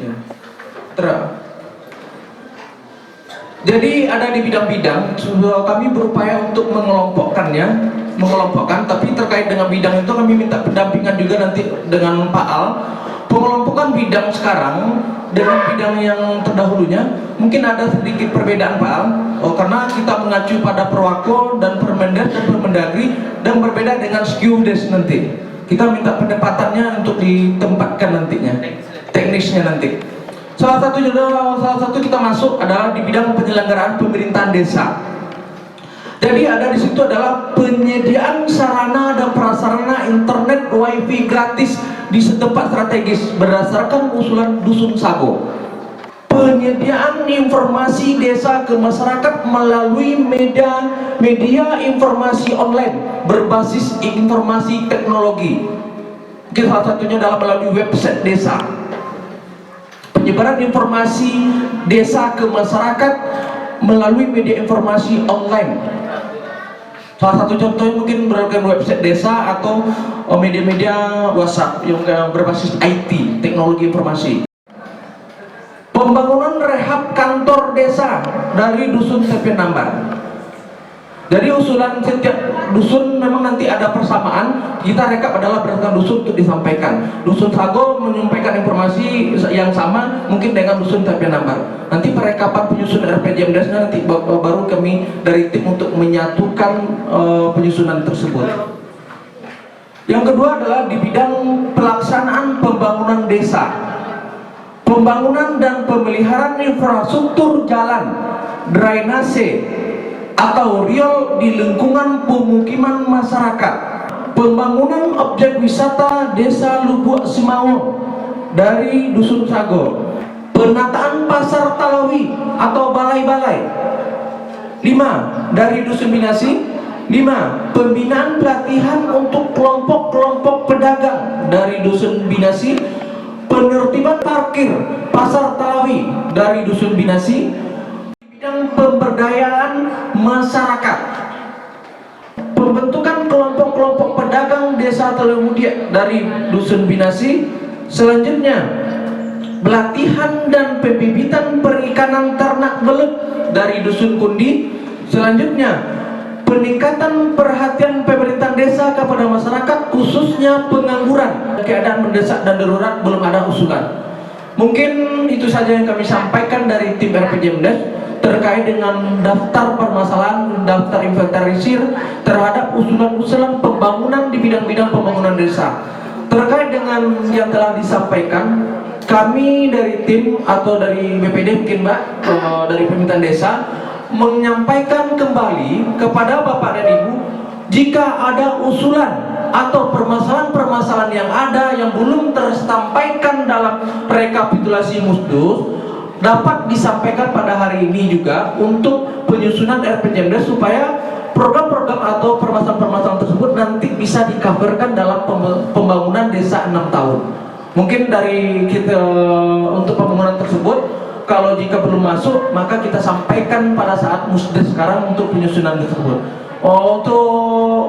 Ya. Jadi ada di bidang-bidang, kami berupaya untuk mengelompokkannya mengelompokkan, tapi terkait dengan bidang itu kami minta pendampingan juga nanti dengan Pak Al. Pengelompokan bidang sekarang dengan bidang yang terdahulunya mungkin ada sedikit perbedaan Pak Al, karena kita mengacu pada Perwako dan Permendes dan Permendagri dan berbeda dengan SKUDes nanti. Kita minta pendapatannya untuk ditempatkan nantinya, teknisnya nanti. Salah satu kita masuk adalah di bidang penyelenggaraan pemerintahan desa. Jadi ada di situ adalah penyediaan sarana dan prasarana internet wifi gratis di setempat strategis berdasarkan usulan Dusun Sago. Penyediaan informasi desa ke masyarakat melalui media informasi online berbasis informasi teknologi. Mungkin salah satunya adalah melalui website desa. Penyebaran informasi desa ke masyarakat melalui media informasi online. Salah satu contohnya mungkin merupakan website desa atau media-media WhatsApp yang berbasis IT, teknologi informasi. Pembangunan rehab kantor desa dari Dusun TP Nambar. Dari usulan setiap dusun memang nanti ada persamaan, kita rekap adalah berdasarkan dusun untuk disampaikan. Dusun Sago menyampaikan informasi yang sama mungkin dengan Dusun TP Nambar. Nanti perekapan penyusunan RPJMDes nanti baru kami dari tim untuk menyatukan penyusunan tersebut. Yang kedua adalah di bidang pelaksanaan pembangunan desa. Pembangunan dan pemeliharaan infrastruktur jalan, drainase, atau riol di lingkungan pemukiman masyarakat. Pembangunan objek wisata Desa Lubuk Semawon dari Dusun Sago. Penataan pasar Talawi atau balai-balai. 5. Dari Dusun Binasi. 5. Pembinaan pelatihan untuk kelompok-kelompok pedagang dari Dusun Binasi. Penertiban parkir pasar Talawi dari Dusun Binasi. Bidang pemberdayaan masyarakat, pembentukan kelompok-kelompok pedagang desa Telemudia dari Dusun Binasi. Selanjutnya pelatihan dan pembibitan perikanan ternak belut dari Dusun Kundi. Selanjutnya peningkatan perhatian pemerintah desa kepada masyarakat khususnya pengangguran, keadaan mendesak dan darurat belum ada usulan. Mungkin itu saja yang kami sampaikan dari tim RPJMDes terkait dengan daftar permasalahan, daftar inventarisir terhadap usulan-usulan pembangunan di bidang-bidang pembangunan desa. Terkait dengan yang telah disampaikan, kami dari tim atau dari BPD mungkin Mbak, dari Pemerintahan Desa menyampaikan kembali kepada Bapak dan Ibu jika ada usulan atau permasalahan-permasalahan yang ada yang belum tersampaikan dalam rekapitulasi Musdus dapat disampaikan pada hari ini juga untuk penyusunan RPJMDes supaya program-program atau permasalahan-permasalahan tersebut nanti bisa di-coverkan dalam pembangunan desa 6 tahun. Mungkin dari kita untuk pembangunan tersebut, kalau jika belum masuk maka kita sampaikan pada saat Musdes sekarang untuk penyusunan tersebut. Untuk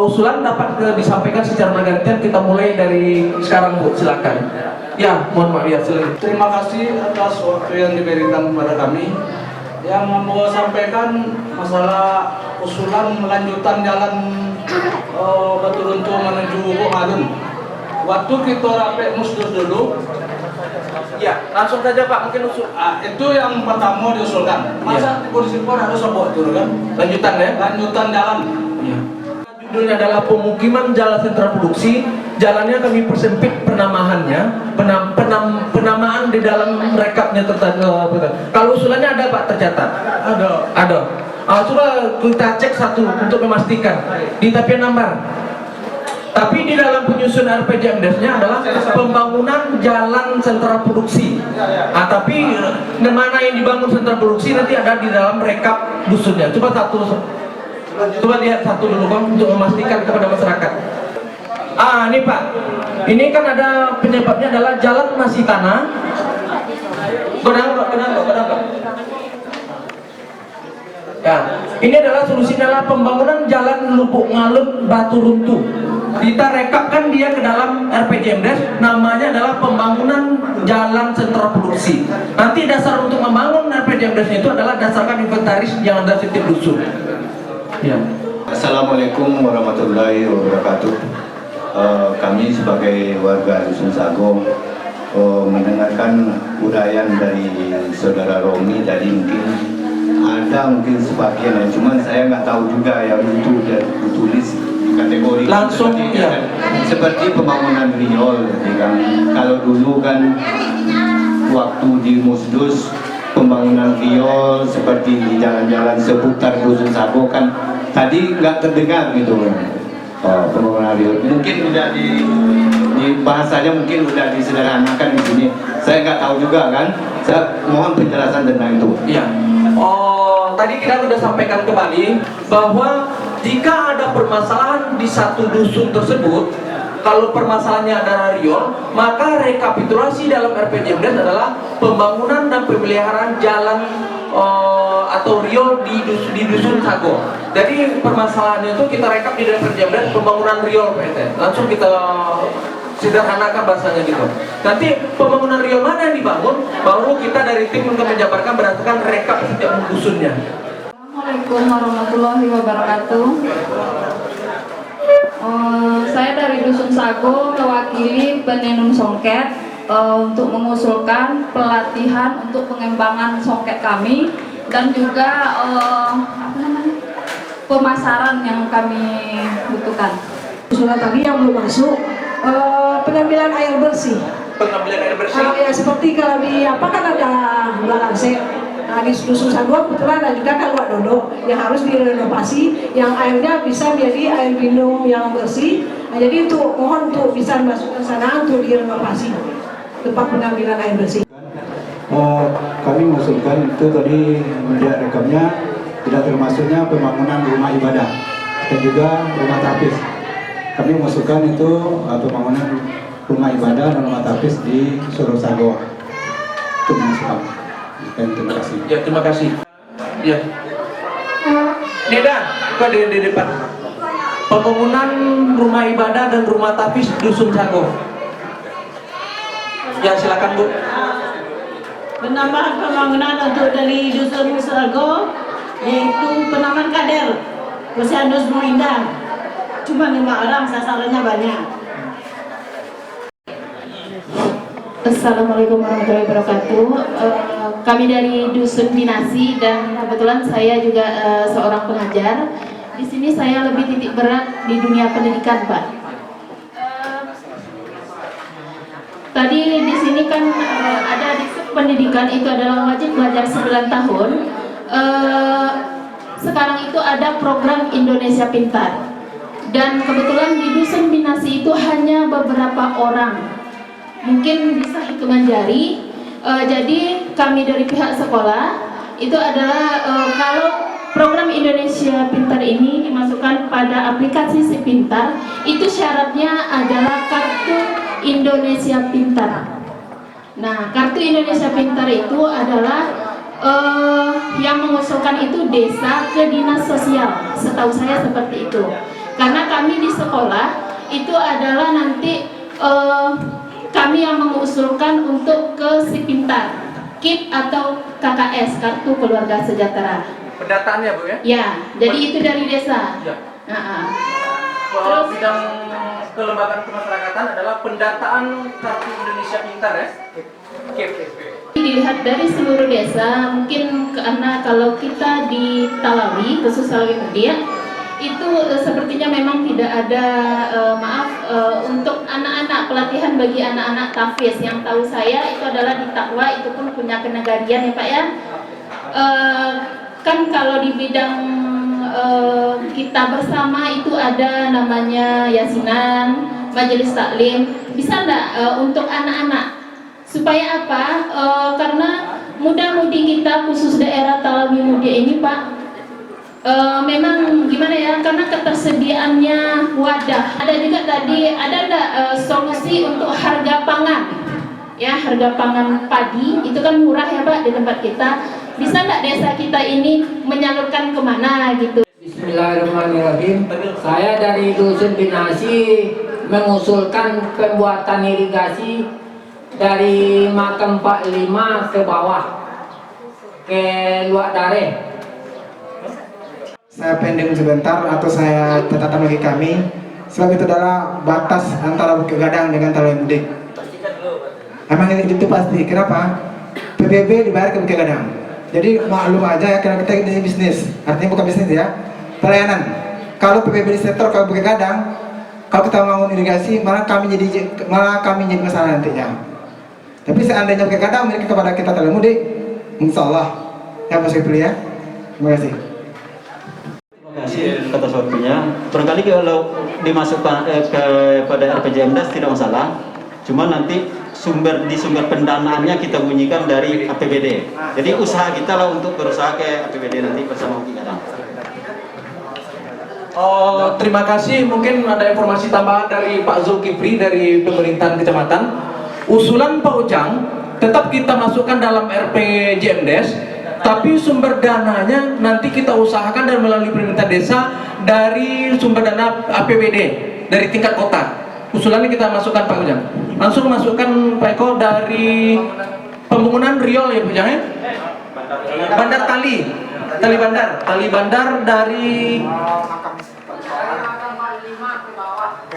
usulan dapat disampaikan secara bergantian, kita mulai dari sekarang Bu, silakan. Ya, mohon maaf ya, silakan. Terima kasih atas waktu yang diberikan kepada kami. Yang mau sampaikan masalah usulan lanjutan jalan Baturuntu menuju Bukit Alun. Waktu kita rapat Musdus dulu, Ya, langsung saja Pak, mungkin usul. itu yang pertama diusulkan. Masa di polisi pun harus sebut dulu kan? Lanjutan ya. Lanjutan jalan. Ya. Judulnya adalah pemukiman jalan sentra produksi. Jalannya kami persempit penamaannya, penamaan di dalam rekapnya tertata. Kalau usulannya ada Pak tercatat? Ada. Coba kita cek satu untuk memastikan di Tapian Nambar. Tapi di dalam penyusunan RPJMDes-nya adalah pembangunan jalan sentra produksi. Tapi mana yang dibangun sentra produksi nanti ada di dalam rekap dusunnya. Coba lihat satu dulu Bang untuk memastikan kepada masyarakat. Ini Pak. Ini kan ada penyebabnya adalah jalan masih tanah. Kenapa? Ya, ini adalah solusinya adalah pembangunan jalan Lubuk Ngalun Baturuntu. Kita rekapkan dia ke dalam RPJMDes, namanya adalah pembangunan jalan sentra produksi. Nanti dasar untuk membangun RPJMDes itu adalah dasarkan inventaris yang ada setiap dusun. Ya. Assalamualaikum warahmatullahi wabarakatuh. Kami sebagai warga Dusun Sago mendengarkan uraian dari saudara Romi tadi, mungkin sebagian, cuman saya nggak tahu juga yang itu ditulis kategori langsung seperti pembangunan riol. Kalau dulu kan waktu di Musdus pembangunan riol seperti di jalan-jalan seputar Dusun Sago kan tadi nggak terdengar gitu. Pembangunan riol mungkin udah di bahasanya mungkin udah disederhanakan di sini. Saya nggak tahu juga kan. Saya mohon penjelasan tentang itu. Iya. Tadi kita sudah sampaikan kembali bahwa jika ada permasalahan di satu dusun tersebut, kalau permasalahannya adalah riol, maka rekapitulasi dalam RPJMD adalah pembangunan dan pemeliharaan jalan atau riol di dusun Sago. Jadi permasalahannya itu kita rekap di dalam RPJMD pembangunan riol PT. Langsung kita sederhanakan bahasanya gitu. Nanti pembangunan riol mana yang dibangun, baru kita dari tim untuk menjabarkan berdasarkan rekap setiap dusunnya. Assalamualaikum warahmatullahi wabarakatuh. Saya dari Dusun Sago mewakili Penenun Songket untuk mengusulkan pelatihan untuk pengembangan songket kami dan juga pemasaran yang kami butuhkan. Usulan tadi yang belum masuk, pengambilan air bersih. Pengambilan air bersih. Ya seperti kalau di apa kan ada belakang set. Nah, di Dusun Sago kebetulan ada juga Kalua Dodo yang harus direnovasi, yang airnya bisa menjadi air minum yang bersih. Nah, jadi untuk mohon untuk bisa masuk ke sana untuk direnovasi tempat pengambilan air bersih. Kami mengusulkan itu tadi melihat rekamnya tidak termasuknya pembangunan rumah ibadah dan juga rumah tapis. Kami mengusulkan itu pembangunan rumah ibadah dan rumah tapis di Suruh Sago. Itu mengusulkan. Terima kasih. Ya, terima kasih. Ya. Neda, kok di depan. Pembangunan rumah ibadah dan rumah tapis Dusun Sago. Ya, silakan Bu. Penambahan pembangunan untuk dari Dusun Sago yaitu penambahan kader Posyandu Indah. Cuma 5 orang, sasarannya banyak. Assalamualaikum warahmatullahi wabarakatuh. Kami dari Dusun Binasi dan kebetulan saya juga seorang pengajar. Di sini saya lebih titik berat di dunia pendidikan, Pak. Tadi di sini kan ada di pendidikan itu adalah wajib belajar 9 tahun. Sekarang itu ada program Indonesia Pintar. Dan kebetulan di Dusun Binasi itu hanya beberapa orang. Mungkin bisa hitungan jari. Jadi kami dari pihak sekolah itu adalah kalau program Indonesia Pintar ini dimasukkan pada aplikasi Si Pintar, itu syaratnya adalah kartu Indonesia Pintar. Nah, kartu Indonesia Pintar itu adalah yang mengusulkan itu desa ke dinas sosial. Setahu saya seperti itu. Karena kami di sekolah itu adalah nanti kami yang mengusulkan untuk ke Si Pintar, KIP atau KKS, Kartu Keluarga Sejahtera. Pendataannya Bu ya? Ya, jadi itu dari desa. Ya. Terus bidang kelembagaan kemasyarakatan adalah pendataan Kartu Indonesia Pintar ya? KIP. Dilihat dari seluruh desa, mungkin karena kalau kita di Talawi, khusus Talawi Mudia, itu sepertinya memang tidak ada untuk anak-anak, pelatihan bagi anak-anak tahfiz. Yang tahu saya itu adalah di Takwa, itu pun punya kenegarian ya Pak ya. Kan kalau di bidang kita bersama itu ada namanya yasinan, majelis taklim. Bisa enggak untuk anak-anak? Supaya apa? Karena muda-mudi kita khusus daerah Talawi Mudia ini Pak, memang gimana ya, karena ketersediaannya wadah. Ada juga tadi, ada enggak solusi untuk harga pangan? Ya, harga pangan padi itu kan murah ya Pak di tempat kita. Bisa enggak desa kita ini menyalurkan kemana gitu? Bismillahirrahmanirrahim. Saya dari Dusun Binasi mengusulkan pembuatan irigasi dari Makam 45 ke bawah ke Luak Dare. saya pending sebentar atau saya catatan bagi kami, sebab itu adalah batas antara Bukit Gadang dengan Talai Mudik. Emang itu pasti. Kenapa? PBB dibayar ke Bukit Gadang. Jadi maklum aja ya, karena kita ini bisnis, artinya bukan bisnis ya, pelayanan. Kalau PBB disetor ke Bukit Gadang, kalau kita bangun irigasi, malah kami jadi masalah nantinya. Tapi seandainya Bukit Gadang memiliki kepada kita Talai Mudik, insya Allah ya Pak Sekretari ya. Terima kasih. Terima kasih atas waktunya. Barangkali kalau dimasukkan kepada RPJMdes tidak masalah. Cuma nanti sumber pendanaannya kita bunyikan dari APBD. Jadi usaha kita lah untuk berusaha ke APBD nanti bersama Bukit Gadang. Oh, terima kasih. Mungkin ada informasi tambahan dari Pak Zulkifli dari pemerintahan kecamatan. Usulan Pak Ujang tetap kita masukkan dalam RPJMdes, tapi sumber dananya nanti kita usahakan dan melalui permintaan desa dari sumber dana APBD dari tingkat kota. Usulannya kita masukkan Pak Ujang. Langsung masukkan Pak Eko dari pembangunan Riol ya Pak Ujang ya? Bandar Tali Bandar dari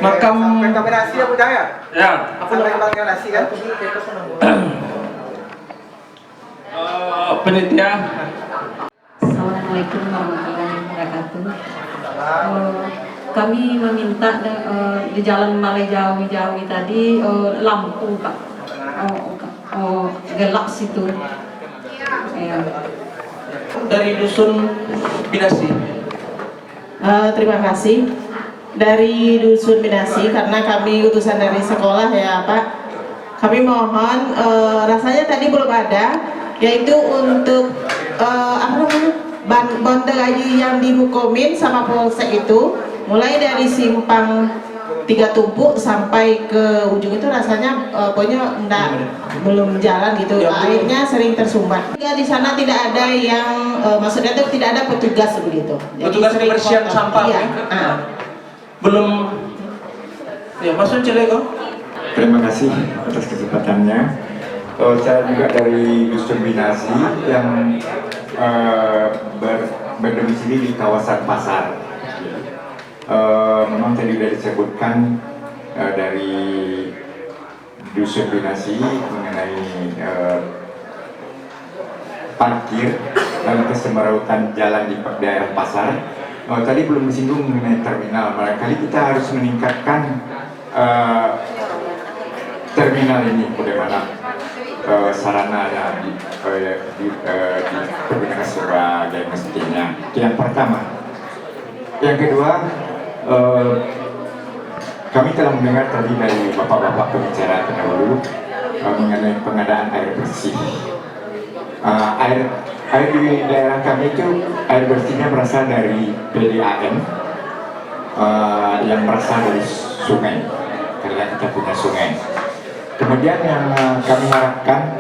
makam rekomendasi ya budaya. Ya. Apa rekomendasi kan? Penitia. Assalamualaikum warahmatullahi wabarakatuh. Kami meminta di Jalan Malai Jawi tadi lampu Pak. Gelap situ. Ya. Dari Dusun Binasi. Terima kasih dari Dusun Binasi, karena kami utusan dari sekolah ya Pak. Kami mohon, rasanya tadi belum ada, yaitu untuk banda gaji yang dihukumin sama polsek itu, mulai dari simpang 3 tumpuk sampai ke ujung itu rasanya pokoknya belum jalan gitu, airnya sering tersumbat. Di sana tidak ada yang maksudnya itu tidak ada petugas begitu. Petugas kebersihan sampah iya. ya? Belum ya, Mas Celego. Terima kasih atas kesempatannya. Saya juga dari Dusun Binasi yang berdomisili di kawasan pasar. Memang tadi sudah disebutkan dari Dusun Binasi mengenai parkir dan kesemerawutan jalan di daerah pasar. Tadi belum disinggung mengenai terminal. Barangkali kita harus meningkatkan terminal ini, bagaimana sarananya digunakan sebagai mestinya. Itu yang pertama. Yang kedua, kami telah mendengar tadi dari bapak-bapak pembicara terdahulu mengenai pengadaan air bersih. Air di daerah kami itu air bersihnya berasal dari PDAM yang berasal dari sungai, karena kita punya sungai. Kemudian yang kami harapkan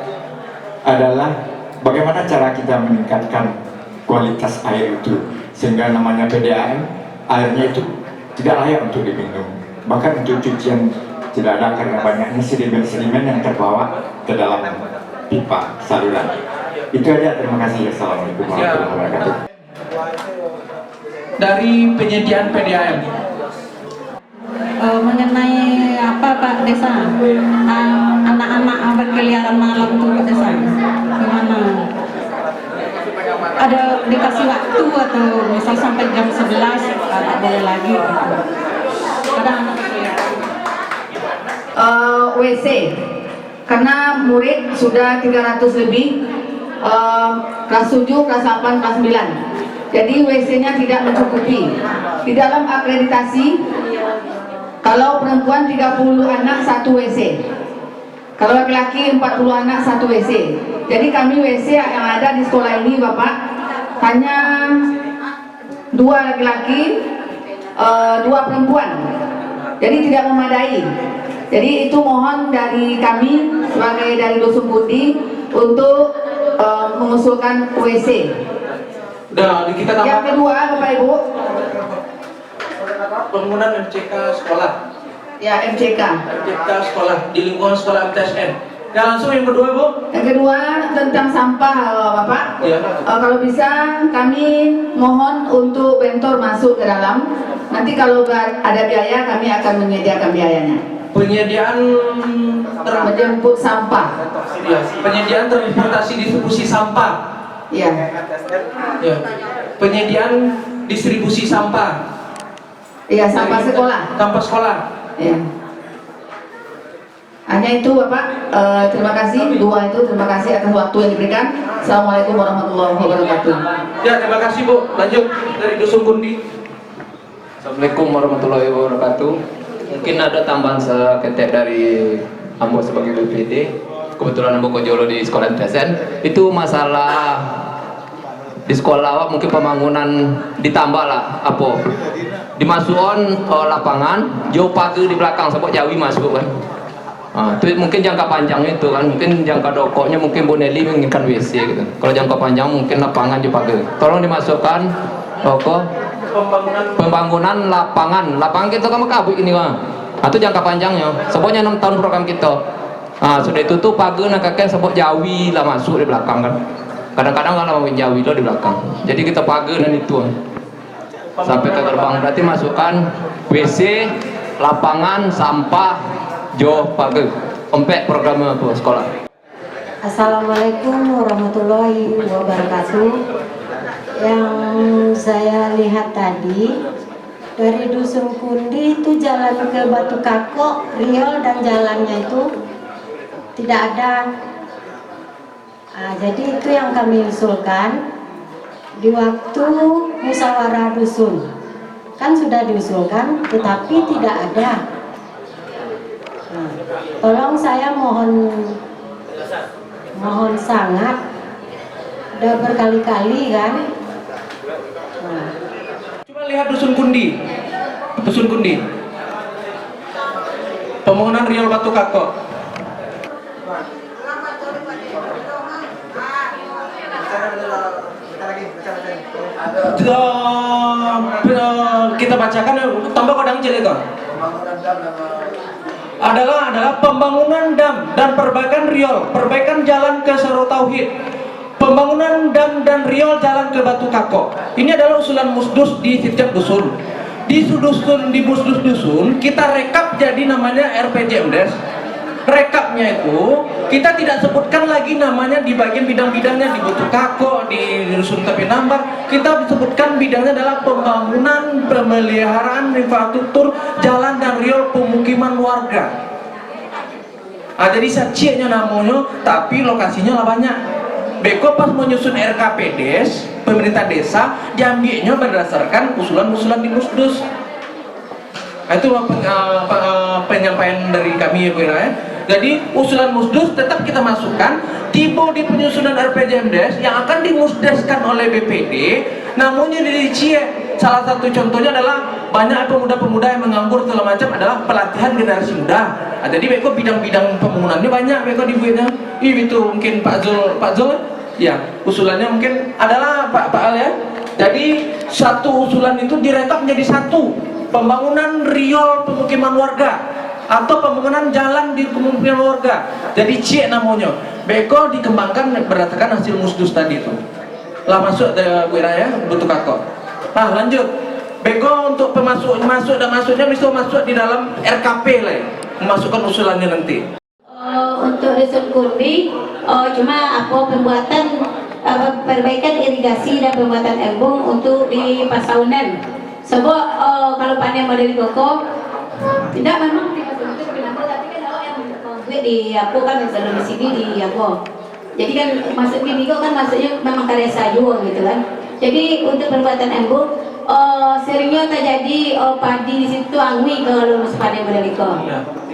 adalah bagaimana cara kita meningkatkan kualitas air itu sehingga namanya PDAM, airnya itu tidak layak untuk diminum, bahkan untuk cucian tidak ada karena banyaknya sedimen-sedimen yang terbawa ke dalam pipa saluran. Itu aja, terima kasih. Assalamualaikum warahmatullahi wabarakatuh. Dari penyediaan PDAM. Mengenai apa Pak Desa, anak-anak berkeliaran malam itu Pak Desa, gimana? Ada dikasih waktu atau misal sampai jam 11 tak boleh lagi? Ada anak WC, karena murid sudah 300 lebih, kelas 7, kelas 8, kelas 9. Jadi WC-nya tidak mencukupi. Di dalam akreditasi, kalau perempuan 30 anak 1 WC, kalau laki-laki 40 anak 1 WC. Jadi kami WC yang ada di sekolah ini Bapak hanya 2 laki-laki, 2 perempuan. Jadi tidak memadai. Jadi itu mohon dari kami sebagai dari Dusun Putih untuk mengusulkan WC. Udah, kita tambah. Yang kedua Bapak Ibu, bangunan MCK sekolah. Ya, MCK sekolah di lingkungan sekolah MTSN. Ya langsung yang kedua Bu. Yang kedua tentang sampah Bapak. Ya. Kalau bisa kami mohon untuk bentor masuk ke dalam. Nanti kalau ada biaya kami akan menyediakan biayanya. Penyediaan menjemput sampah. Ya, penyediaan transportasi distribusi sampah. Iya. Ya. Penyediaan distribusi sampah. Iya, sampah sekolah. Sampah sekolah. Iya. Hanya itu Bapak, terima kasih. Dua itu terima kasih atas waktu yang diberikan. Assalamualaikum warahmatullahi wabarakatuh. Ya, terima kasih Bu. Lanjut dari Dusun Kundi. Assalamualaikum warahmatullahi wabarakatuh. Mungkin ada tambahan seketek dari Ambo sebagai BPD. Kebetulan Ambo Kojolo di sekolah Tresen. Itu masalah di sekolah awak mungkin pembangunan ditambah lah apa dimasukin lapangan jauh pagi di belakang sebab Jawi masuk kan. Itu mungkin jangka panjangnya itu kan, mungkin jangka dokoknya mungkin Bu Nelly menginginkan WC gitu. Kalau jangka panjang mungkin lapangan jauh pagi. Tolong dimasukkan pembangunan lapangan kita kan kabut ini Bang. Itu jangka panjangnya. Sebabnya 6 tahun program kita. Sudah itu tuh pagi nak kakek sebab Jawi lah masuk di belakang kan. Kadang-kadang kalau mau Jawi lo di belakang. Jadi kita pagi dan itu sampai ke gerbang berarti masukkan WC, lapangan, sampah, jauh pagi. Sampai program sekolah. Assalamualaikum warahmatullahi wabarakatuh. Yang saya lihat tadi dari Dusun Kundi itu jalan ke Batu Kako, Riol dan jalannya itu tidak ada. Jadi itu yang kami usulkan di waktu musyawarah dusun. Kan sudah diusulkan tetapi tidak ada. Tolong saya mohon sangat, udah berkali-kali kan. Coba lihat Dusun Kundi. Dusun Kundi. Pembangunan Riol Batu Kako. Kita bacakan tambah kodang cerita. Adalah pembangunan dam dan perbaikan riol, perbaikan jalan ke Sero Tauhid, pembangunan dam dan riol jalan ke Batu Kako. Ini adalah usulan musdus di setiap dusun. Di musdus dusun kita rekap jadi namanya RPJMdes. Rekapnya itu kita tidak sebutkan lagi namanya di bagian bidang-bidangnya di Batu Kako, di Dusun Tapi Nambar. Kita sebutkan bidangnya adalah pembangunan, pemeliharaan infrastruktur jalan dan riol pemukiman warga. Jadi sacinya namanya, tapi lokasinya lah banyak. Beko pas menyusun RKPDes, pemerintah desa, diambilnya berdasarkan usulan-usulan di musdus. Itu penyampaian dari kami ya Bu ya. Jadi usulan musdus tetap kita masukkan tiba di penyusunan RPJMdes yang akan dimusdeskan oleh BPD, namanya di CIE. Salah satu contohnya adalah banyak pemuda-pemuda yang menganggur segala macam adalah pelatihan generasi muda. Jadi beko bidang-bidang pembangunannya banyak beko dibuatnya. Itu mungkin Pak Zul ya, usulannya mungkin adalah Pak Al ya. Jadi satu usulan itu direkap menjadi satu, pembangunan riol pemukiman warga atau pembangunan jalan di pemukiman warga. Jadi CIE namanya. Beko dikembangkan berdasarkan hasil musdus tadi itu. Lah masuk Bu Ira ya, Batu Kako. Lanjut. Beko untuk masuknya bisa masuk di dalam RKP lah ya. Memasukkan usulannya nanti. Untuk Dusun Kundi cuma pembuatan perbaikan irigasi dan pembuatan embung untuk di Pasaunan. Sebab kalau panen model koko tidak memang di Pasaunan itu kenapa, tapi kan kalau yang konkret di aku kan misalnya di sini di aku. Jadi kan masuk ini kan maksudnya memang karya sayur gitu kan. Jadi untuk pembuatan embung seringnya terjadi padi di situ angwi kalau lulus panen model koko.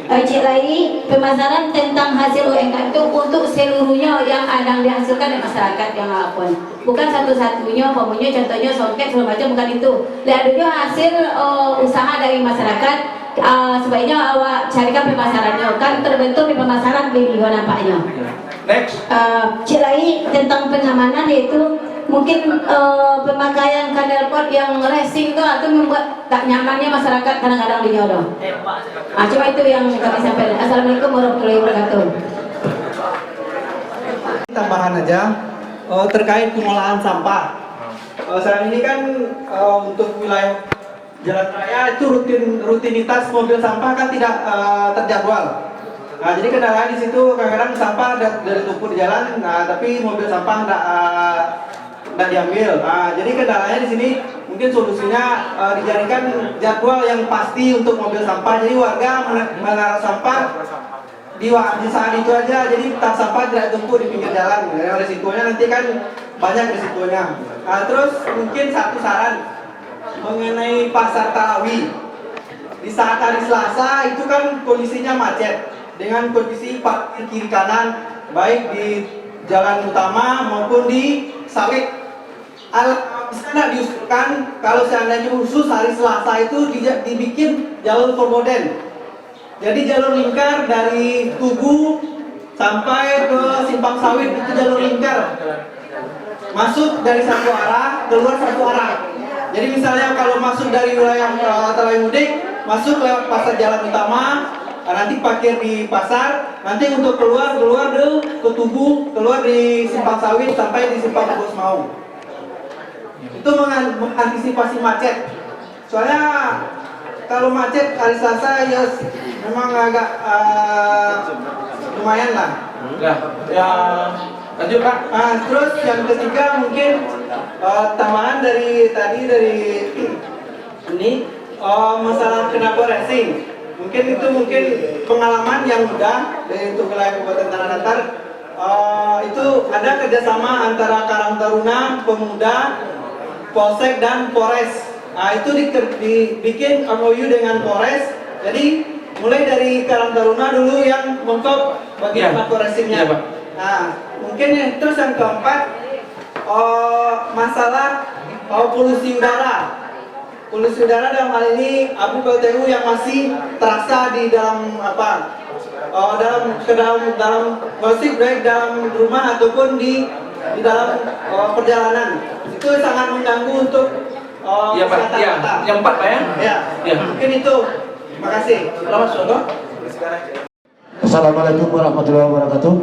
Cik lagi pemasaran tentang hasil UMK itu untuk seluruhnya yang ada dihasilkan di masyarakat yang apapun, bukan satu-satunya, pokoknya contohnya songket segala macam, bukan itu. Lihat dulu hasil usaha dari masyarakat, sebaiknya awak carikan pemasarannya, kan terbentuk di pemasaran video nampaknya. Next. Cik lagi tentang pengamanan yaitu mungkin pemakaian kandelpot yang racing itu atau membuat tak nyamannya masyarakat kadang-kadang di nyodoh. Cuma itu yang kami sampaikan. Assalamualaikum warahmatullahi wabarakatuh. tambahan aja terkait pengolahan sampah. Saat ini kan untuk wilayah jalan raya itu rutinitas mobil sampah kan tidak terjadwal. Nah, jadi kendala di situ kadang-kadang sampah dari tumpuk di jalan, tapi mobil sampah tidak diambil. Nah, jadi kendalanya di sini mungkin solusinya dijadikan jadwal yang pasti untuk mobil sampah. Jadi warga menaruh sampah di saat itu aja, jadi tang sampah tidak tumpuk di pinggir jalan. Resikonya nanti kan banyak resikonya. Nah, terus mungkin satu saran mengenai pasar Talawi. Di saat hari Selasa itu kan kondisinya macet dengan kondisi parkir kiri kanan baik di jalan utama maupun di sawit. Bisa nggak diusulkan kalau seandainya khusus hari Selasa itu dibikin jalur formoden. Jadi jalur lingkar dari Tugu sampai ke Simpang Sawit itu jalur lingkar. Masuk dari satu arah, keluar satu arah. Jadi misalnya kalau masuk dari wilayah Talawi Mudik, masuk lewat pasar jalan utama, nanti parkir di pasar, nanti untuk keluar ke Tugu, keluar di Simpang Sawit sampai di Simpang Bos Mau. Itu mengantisipasi macet. Soalnya kalau macet hari Selasa ya memang agak lumayan lah. Ya, lanjut Pak. Terus yang ketiga mungkin tambahan dari ini masalah knalpot racing. Mungkin pengalaman yang mudah dari untuk wilayah Kabupaten Tanah Datar. Itu ada kerjasama antara Karang Taruna, Pemuda, Polsek dan Polres. Nah, itu dibikin MOU dengan Polres. Jadi mulai dari Karang Taruna dulu yang mengkop bagian knalpot racingnya. Nah, mungkin terus yang keempat masalah polusi udara. Polusi udara dalam hal ini abu PLTU yang masih terasa di dalam dalam musik baik dalam rumah ataupun di dalam perjalanan. Itu sangat mengganggu untuk kesehatan mata. Yang empat Pak ya? Ya. Mungkin itu. Terima kasih. Selamat sore. Assalamualaikum warahmatullahi wabarakatuh.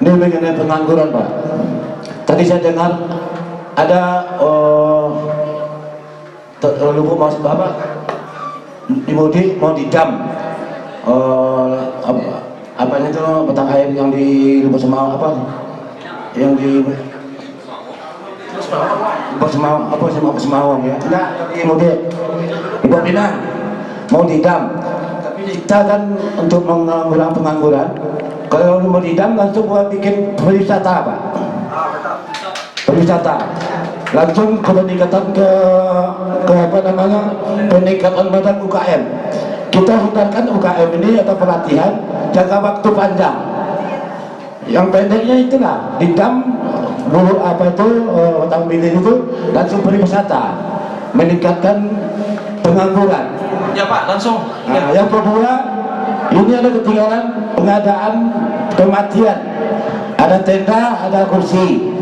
Ini mengenai pengangguran Pak. Tadi saya dengar ada lupa masuk apa di Mudik mau didam apanya itu petang air yang di Lubuk Semau yang di Lubuk Semau ya enggak di Mudik di Lubuk Pinang mau didam. Tapi kita kan untuk mengurangi pengangguran kalau mau didam langsung buat bikin perwisata Pak. Perwisata langsung ke peningkatan peningkatan badan UKM. Kita hutarkan UKM ini atau pelatihan jangka waktu panjang. Yang pendeknya itulah didam dulu utang milik itu langsung perwisata meningkatkan pengangguran. Ya Pak, langsung. Nah, yang kedua ini ada ketinggalan pengadaan kematian. Ada tenda, ada kursi.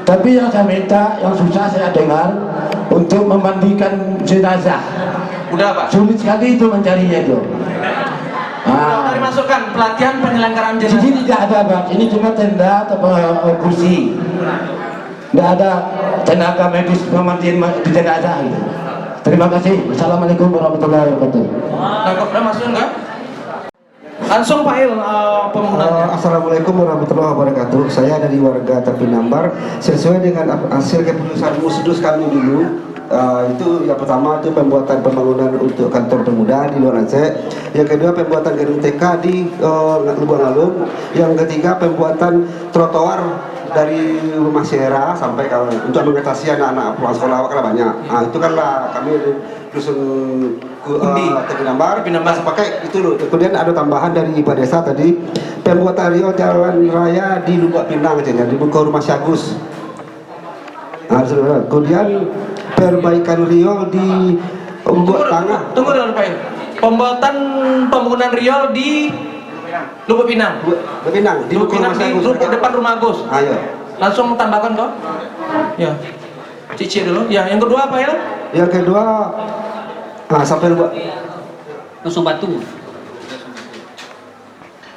Tapi yang saya minta, yang susah saya dengar untuk memandikan jenazah. Udah Pak. Sulit sekali itu mencarinya itu. Mari masukkan pelatihan penyelenggaraan jenazah. Di sini tidak ada Pak. Ini cuma tenda atau kursi. Tidak ada tenaga medis memandikan jenazah gitu. Terima kasih. Assalamualaikum warahmatullahi wabarakatuh. Udah masuk enggak? Langsung Pak Il, Assalamualaikum warahmatullahi wabarakatuh. Saya dari warga Terpinambar. Sesuai dengan hasil keputusan musdus kami dulu, itu yang pertama itu pembuatan pembangunan untuk kantor pemuda di Luar Aceh. Yang kedua pembuatan gedung TK di Lubang Alum. Yang ketiga pembuatan trotoar dari rumah Sierra sampai untuk mengatasi anak-anak pulang sekolah karena banyak. Nah itu kan lah kami dusun Terpinambar pakai itu loh. Kemudian ada tambahan dari Ibu Desa tadi pembuatan riol jalan raya di Lubak Pinang di muka rumah Syagus. Nah, kemudian perbaikan riol di Lubak Tengah. Tunggu dulu Pak. Pembuatan pembangunan riol di Lubuk Pinang. Lubuk Pinang di Lubuk Pinang di depan rumah Agus. Ayo. Langsung tambahkan kok. Ya. Cici dulu. Ya, yang kedua apa ya? Yang kedua sampai Lubak Langsung Batu.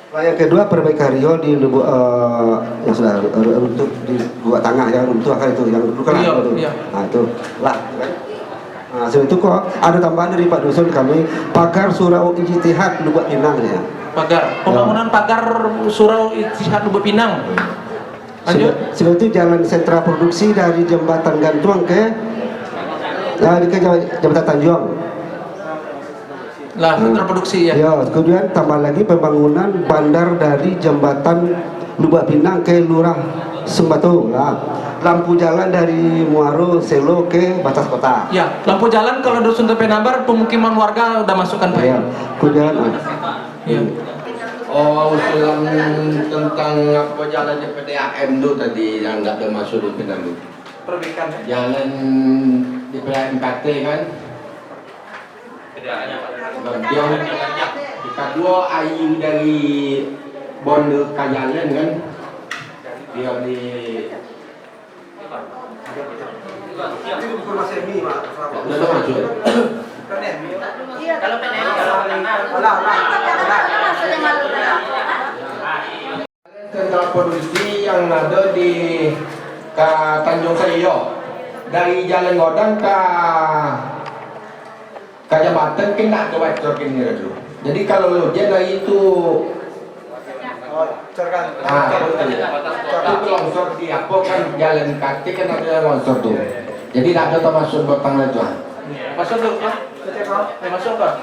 Yang kedua perbaikan riol di Lubuk yang sudah untuk di Lubuk Tengah yang runtuh kan itu yang dulu kan itu. Nah itu lah kan. Nah setelah itu kok ada tambahan dari Pak Dusun kami pagar surau ijtihad Lubuk Pinang ya. Pagar pembangunan pagar surau ijtihad Lubuk Pinang. Setelah itu jalan sentra produksi dari jembatan gantung ke jembatan Tanjung. Lah, sentra produksi ya. Ya, kemudian tambah lagi pembangunan bandar dari jembatan Lubuk Pinang ke Lurah Sembatu. Lah, lampu jalan dari Muaro Selo ke batas kota. Ya, lampu jalan kalau dusun Tepenambar pemukiman warga udah masukkan Pak. Ya, kemudian ya. Oh, usulan tentang apa jalan PDAM itu tadi yang nggak ada masuk di Penambar. Perbaikan. Jalan di PDAM KT kan. Bagian kita dua ayu dari Bondo Kajalan kan dia di sentra produksi yang ada di Tanjung Selio dari Jalan Godang ke jembatan kena ke Wacor kini dulu. Jadi kalau lo dia dari itu itu longsor di apa kan jalan kaki kan ada longsor tuh. Jadi tidak ada termasuk batang letuan. Masuk tuh, masuk kan?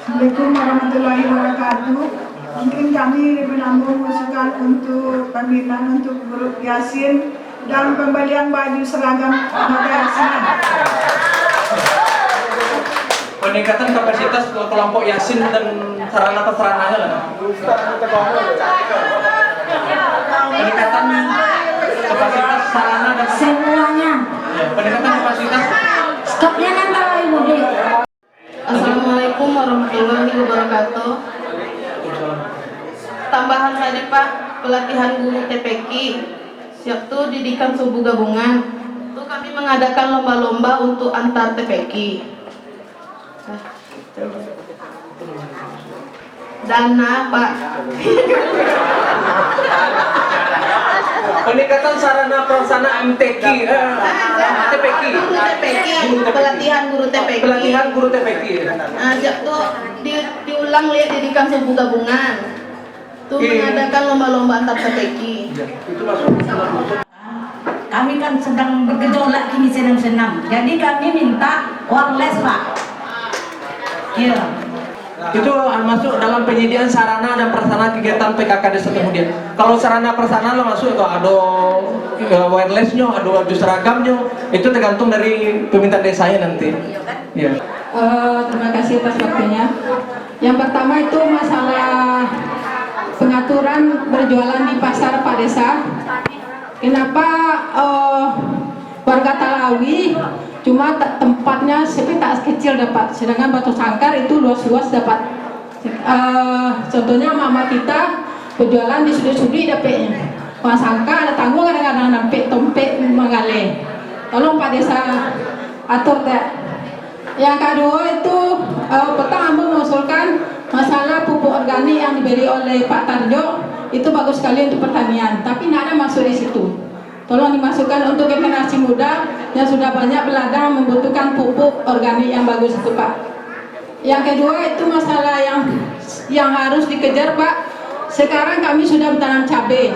Assalamualaikum warahmatullahi wabarakatuh. Mungkin kami menambung masukan untuk pembinaan untuk grup Yasin dan pembelian baju seragam pada Yasin. Peningkatan kapasitas kelompok Yasin dan sarana-prasarananya lah. Peningkatan kapasitas sarana dan semuanya. Ya, peningkatan kapasitas. Stopnya nanti Ibu Dek. Assalamualaikum warahmatullahi wabarakatuh. Tambahan saja Pak, pelatihan guru TPQ, yaitu didikan subuh gabungan. Itu kami mengadakan lomba-lomba untuk antar TPQ. Dana Pak. Peningkatan sarana prasarana MTQ, TPQ. Pelatihan guru TPQ. Pelatihan guru TPQ. Nah, itu diulang lihat didikan subuh gabungan. Itu mengadakan lomba-lomba antar TPQ. Kami kan sedang bergejolak kini senam-senam. Jadi kami minta uang les Pak. Iya. Itu masuk dalam penyediaan sarana dan prasarana kegiatan PKK desa kemudian. Kalau sarana prasarana masuk itu ada wirelessnya, ada baju seragamnya, itu tergantung dari peminta desanya nanti. Iya. Terima kasih atas waktunya. Yang pertama itu masalah pengaturan berjualan di pasar Pak Desa. Kenapa warga Talawi cuma tempatnya sekitar kecil dapat, sedangkan Batu Sangkar itu luas-luas dapat. Contohnya mama kita berjualan di sudi-sudi dapetnya. Batu Sangkar ada tanggung kadang-kadang nampik tompek mengale. Tolong Pak Desa atur tak. Yang kedua itu petang Ambo mengusulkan masalah pupuk organik yang diberi oleh Pak Tarjo itu bagus sekali untuk pertanian, tapi tidak ada masuk di situ. Tolong dimasukkan untuk generasi muda yang sudah banyak beladang membutuhkan pupuk organik yang bagus itu Pak. Yang kedua itu masalah yang harus dikejar Pak. Sekarang kami sudah bertanam cabai,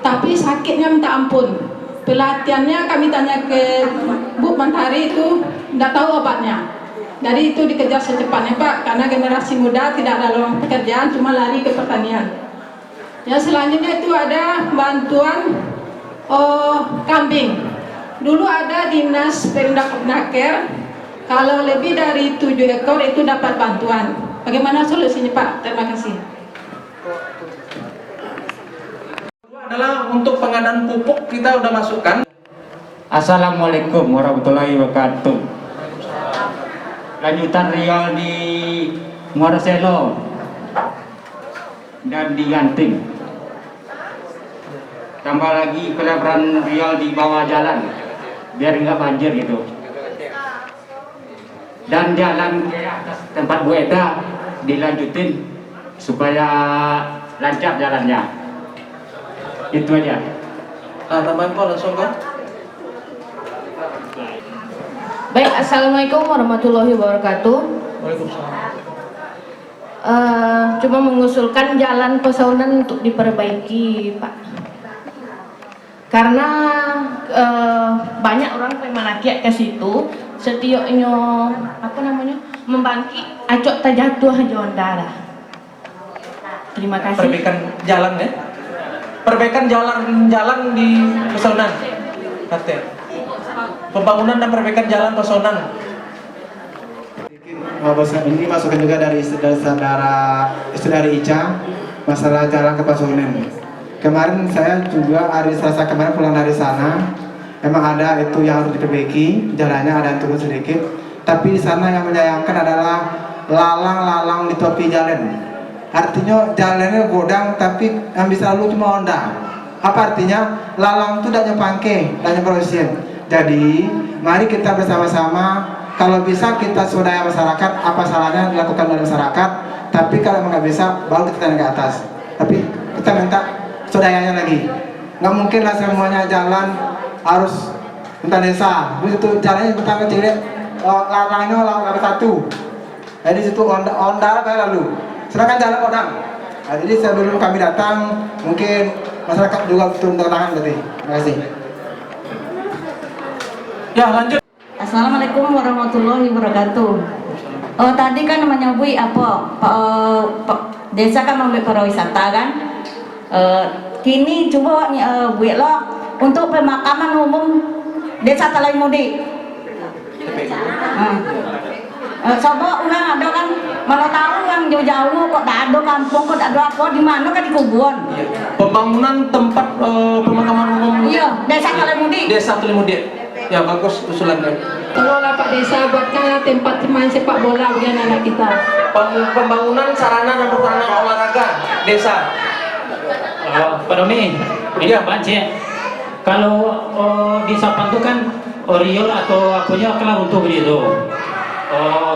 tapi sakitnya minta ampun. Pelatihannya kami tanya ke Bu Mentari itu tidak tahu obatnya. Jadi itu dikejar secepatnya Pak, karena generasi muda tidak ada lowongan pekerjaan, cuma lari ke pertanian. Yang selanjutnya itu ada bantuan kambing. Dulu ada dinas Perindak-Naker, kalau lebih dari 7 ekor itu dapat bantuan. Bagaimana solusinya Pak? Terima kasih. Adalah untuk pengadaan pupuk kita udah masukkan. Assalamualaikum warahmatullahi wabarakatuh. Lanjutan riol di Muaro Selo dan di Ganting. Tambah lagi pelebaran riol di bawah jalan biar nggak banjir gitu. dan jalan ke atas tempat Bu Eda dilanjutin supaya lancar jalannya. Itu aja. Tambahan kok langsung kan? Baik, assalamualaikum warahmatullahi wabarakatuh. Waalaikumsalam. Cuma mengusulkan jalan Pesaunan untuk diperbaiki, Pak. Karena banyak orang Premanaki ke situ, setioknya membangkit, acok terjatuh hajon darah. Terima kasih. Perbaikan jalan ya? Perbaikan jalan di Pesaunan. Katanya. Pembangunan dan perbaikan jalan Pesaunan. Ini masukan juga dari saudara Ica masalah jalan ke Pesaunan. Kemarin saya juga hari Selasa kemarin pulang dari sana, emang ada itu yang harus diperbaiki, jalannya ada yang turun sedikit. Tapi di sana yang menyayangkan adalah lalang-lalang di topi jalan. Artinya jalannya godang tapi yang bisa lalu cuma Honda. Apa artinya? Lalang itu tidak nyepangke, tidak nyeprosin. Jadi mari kita bersama-sama, kalau bisa kita swadaya masyarakat, apa salahnya dilakukan oleh masyarakat. Tapi kalau nggak bisa, baru kita naik ke atas. Tapi kita minta swadayanya lagi. Nggak mungkin lah semuanya jalan harus minta desa. Begitu jalannya pertama cilik, lalangnya lalang satu. Jadi situ Honda kayak lalu. Sedangkan jalan kodang. Nah, jadi sebelum kami datang, mungkin masyarakat juga turun tangan berarti. Terima kasih. Ya lanjut. Assalamualaikum warahmatullahi wabarakatuh. Tadi kan namanya Bu desa kan membuat pariwisata kan. Kini coba Bu lo untuk pemakaman umum desa Talai Mudi. Coba ulang ada kan, mana tahu yang jauh-jauh kok tak ada kampung, kok tak ada apa, di mana kan di Kubuan. Pembangunan tempat pemakaman umum. Iya, desa Talai Mudi. Desa Talai Mudi. Ya bagus usulannya. Tolonglah Pak Desa buatkan tempat main sepak bola bagi anak kita. Pembangunan sarana dan prasarana olahraga desa. Pak Romi, ini apa sih? Kalau di Sapan itu kan Oriol atau akunya kelar untuk begitu.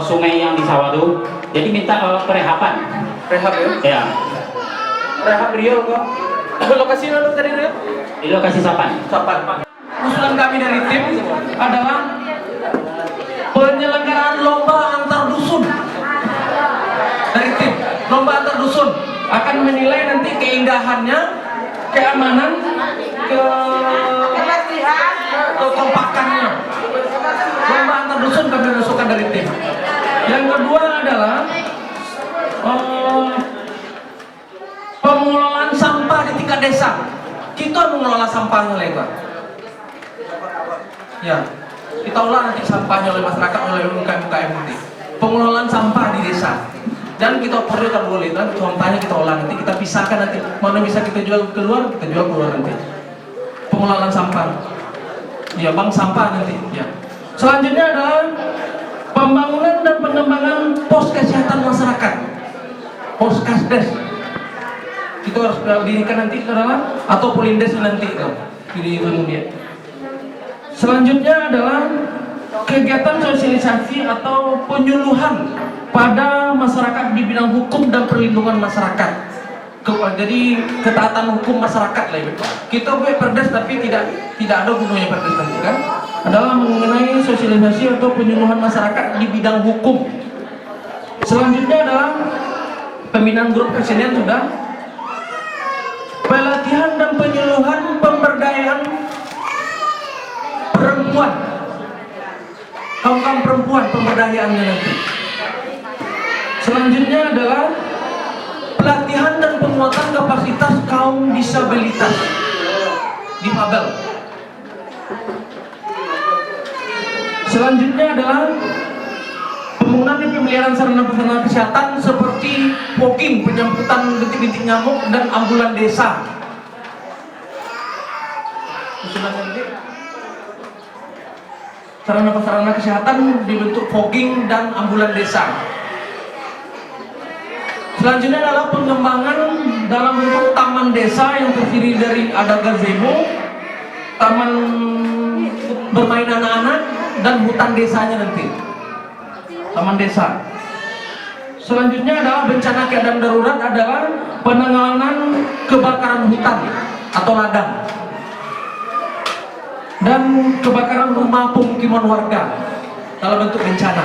Sungai yang di sawah tuh. Jadi minta perehapan. Rehab ya? Ya. Rehab Riol kok. Lokasi mana tadi Riol? Di lokasi Sapan. Sapan. Usulan kami dari tim adalah penyelenggaraan lomba antar dusun. Dari tim lomba antar dusun akan menilai nanti keindahannya, keamanan, kekompakannya. Lomba antar dusun kami usulkan dari tim. Yang kedua adalah pengelolaan sampah di tingkat desa. Kita mengelola sampahnya lebar. Ya, kita olah nanti sampahnya oleh masyarakat, oleh UKM nanti. Pengelolaan sampah di desa. Dan kita perlu kalau boleh, nanti contohnya kita olah nanti, kita pisahkan nanti. Mana bisa kita jual keluar, kita jual keluar nanti. Pengelolaan sampah. Ya, bank sampah nanti. Ya. Selanjutnya adalah pembangunan dan pengembangan pos kesehatan masyarakat. Pos kasdes. Itu harus didirikan nanti adalah atau polindes nanti itu di kemudian. Selanjutnya adalah kegiatan sosialisasi atau penyuluhan pada masyarakat di bidang hukum dan perlindungan masyarakat. Jadi ketaatan hukum masyarakat lah itu. Kita buat perdes tapi tidak ada gunanya perdes nanti kan. Adalah mengenai sosialisasi atau penyuluhan masyarakat di bidang hukum. Selanjutnya adalah pembinaan grup kesenian sudah. Pelatihan dan penyuluhan pemberdayaan perempuan, kaum perempuan pemberdayaannya nanti. Selanjutnya adalah pelatihan dan penguatan kapasitas kaum disabilitas, difabel. Selanjutnya adalah pembangunan dan pemeliharaan sarana-prasarana kesehatan seperti fogging, penyamputan bintik-bintik nyamuk, dan ambulan desa. Sarana-prasarana kesehatan dibentuk fogging dan ambulan desa. Selanjutnya adalah pengembangan dalam bentuk taman desa yang terdiri dari ada gazebo, taman bermain anak-anak, dan hutan desanya nanti. taman desa. Selanjutnya adalah bencana keadaan darurat adalah penanggulangan kebakaran hutan atau ladang dan kebakaran rumah pemukiman warga dalam bentuk bencana.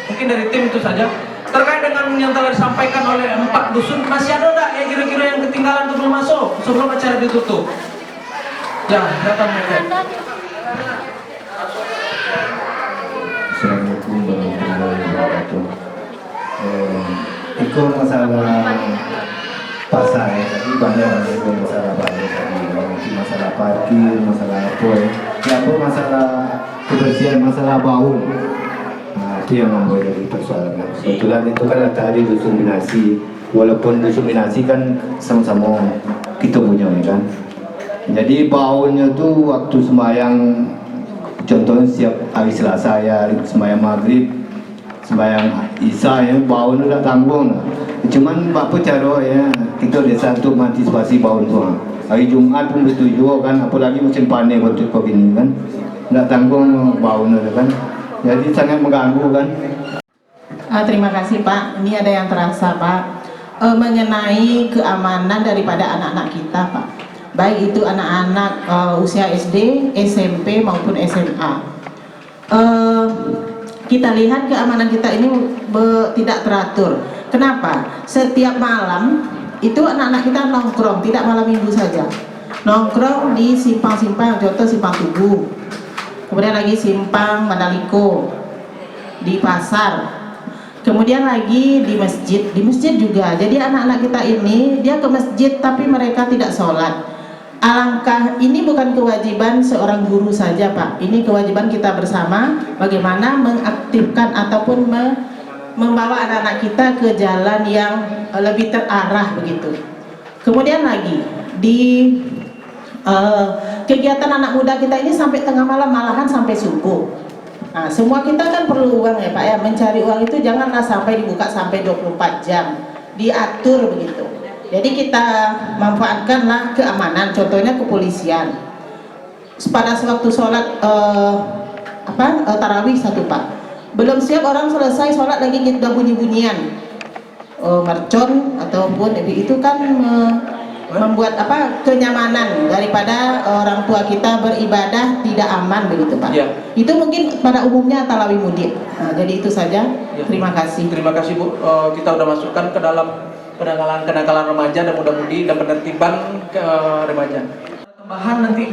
Mungkin dari tim itu saja. Terkait dengan yang telah disampaikan oleh 4 dusun, masih ada enggak yang kira-kira yang ketinggalan untuk belum masuk sebelum acara ditutup? Ya, datang mereka. Assalamualaikum warahmatullahi wabarakatuh. Itu masalah pasar ya, tadi banyak masalah banyak tadi, mungkin masalah parkir, masalah apa ya, masalah kebersihan, masalah bau. Nah, itu yang membuat jadi persoalan. Kebetulan itu kan tadi dusun Minasi, walaupun dusun Minasi kan sama-sama kita punya ya kan. Jadi baunya tuh waktu sembahyang, contohnya setiap hari Selasa ya, sembahyang maghrib, sembahyang Isya ya, bau udah tanggung. Cuman apa cara ya kita desa untuk mengantisipasi bau itu. Hari Jumat pun betul juga kan, apalagi musim panen waktu begini kan, nggak tanggung bau kan. Jadi sangat mengganggu kan. Terima kasih Pak. Ini ada yang terasa Pak, mengenai keamanan daripada anak-anak kita Pak. Baik itu anak-anak usia SD, SMP maupun SMA. Kita lihat keamanan kita ini tidak teratur. Kenapa? Setiap malam itu anak-anak kita nongkrong, tidak malam minggu saja. Nongkrong di simpang-simpang, contoh simpang Tugu. Kemudian lagi simpang Mandaliko, di pasar. Kemudian lagi di masjid juga. Jadi anak-anak kita ini dia ke masjid tapi mereka tidak sholat. Alangkah ini bukan kewajiban seorang guru saja Pak, ini kewajiban kita bersama bagaimana mengaktifkan ataupun membawa anak-anak kita ke jalan yang lebih terarah begitu. Kemudian lagi di kegiatan anak muda kita ini sampai tengah malam, malahan sampai subuh. Nah, semua kita kan perlu uang ya Pak ya, mencari uang itu janganlah sampai dibuka sampai 24 jam, diatur begitu. Jadi kita manfaatkanlah keamanan, contohnya kepolisian. Pada sewaktu sholat tarawih satu Pak, belum siap orang selesai sholat lagi kita bunyi-bunyian, mercon ataupun itu kan membuat kenyamanan daripada orang tua kita beribadah tidak aman begitu Pak. Ya. Itu mungkin pada umumnya tarawih mudik. Nah, jadi itu saja. Ya. Terima kasih. Terima kasih Bu. Kita udah masukkan ke dalam kenakalan remaja dan muda-mudi dan penertiban ke remaja. Tambahan nanti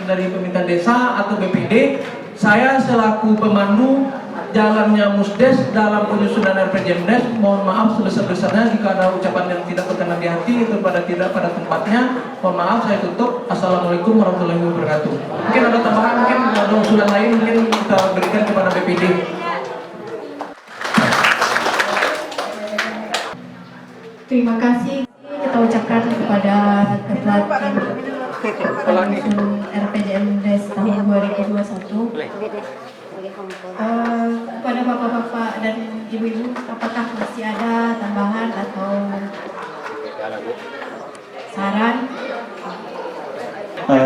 dari pemerintah desa atau BPD, saya selaku pemandu jalannya Musdes dalam penyusunan RPJMdes, mohon maaf sebesar-besarnya jika ada ucapan yang tidak berkenan di hati itu tidak pada tempatnya. Mohon maaf, saya tutup. Assalamualaikum warahmatullahi wabarakatuh. Mungkin ada tambahan, mungkin ada usulan lain mungkin kita berikan kepada BPD. Terima kasih kita ucapkan kepada Ketua Tim RPJMdes tahun 2021, kepada bapak-bapak dan ibu-ibu, apakah masih ada tambahan atau saran?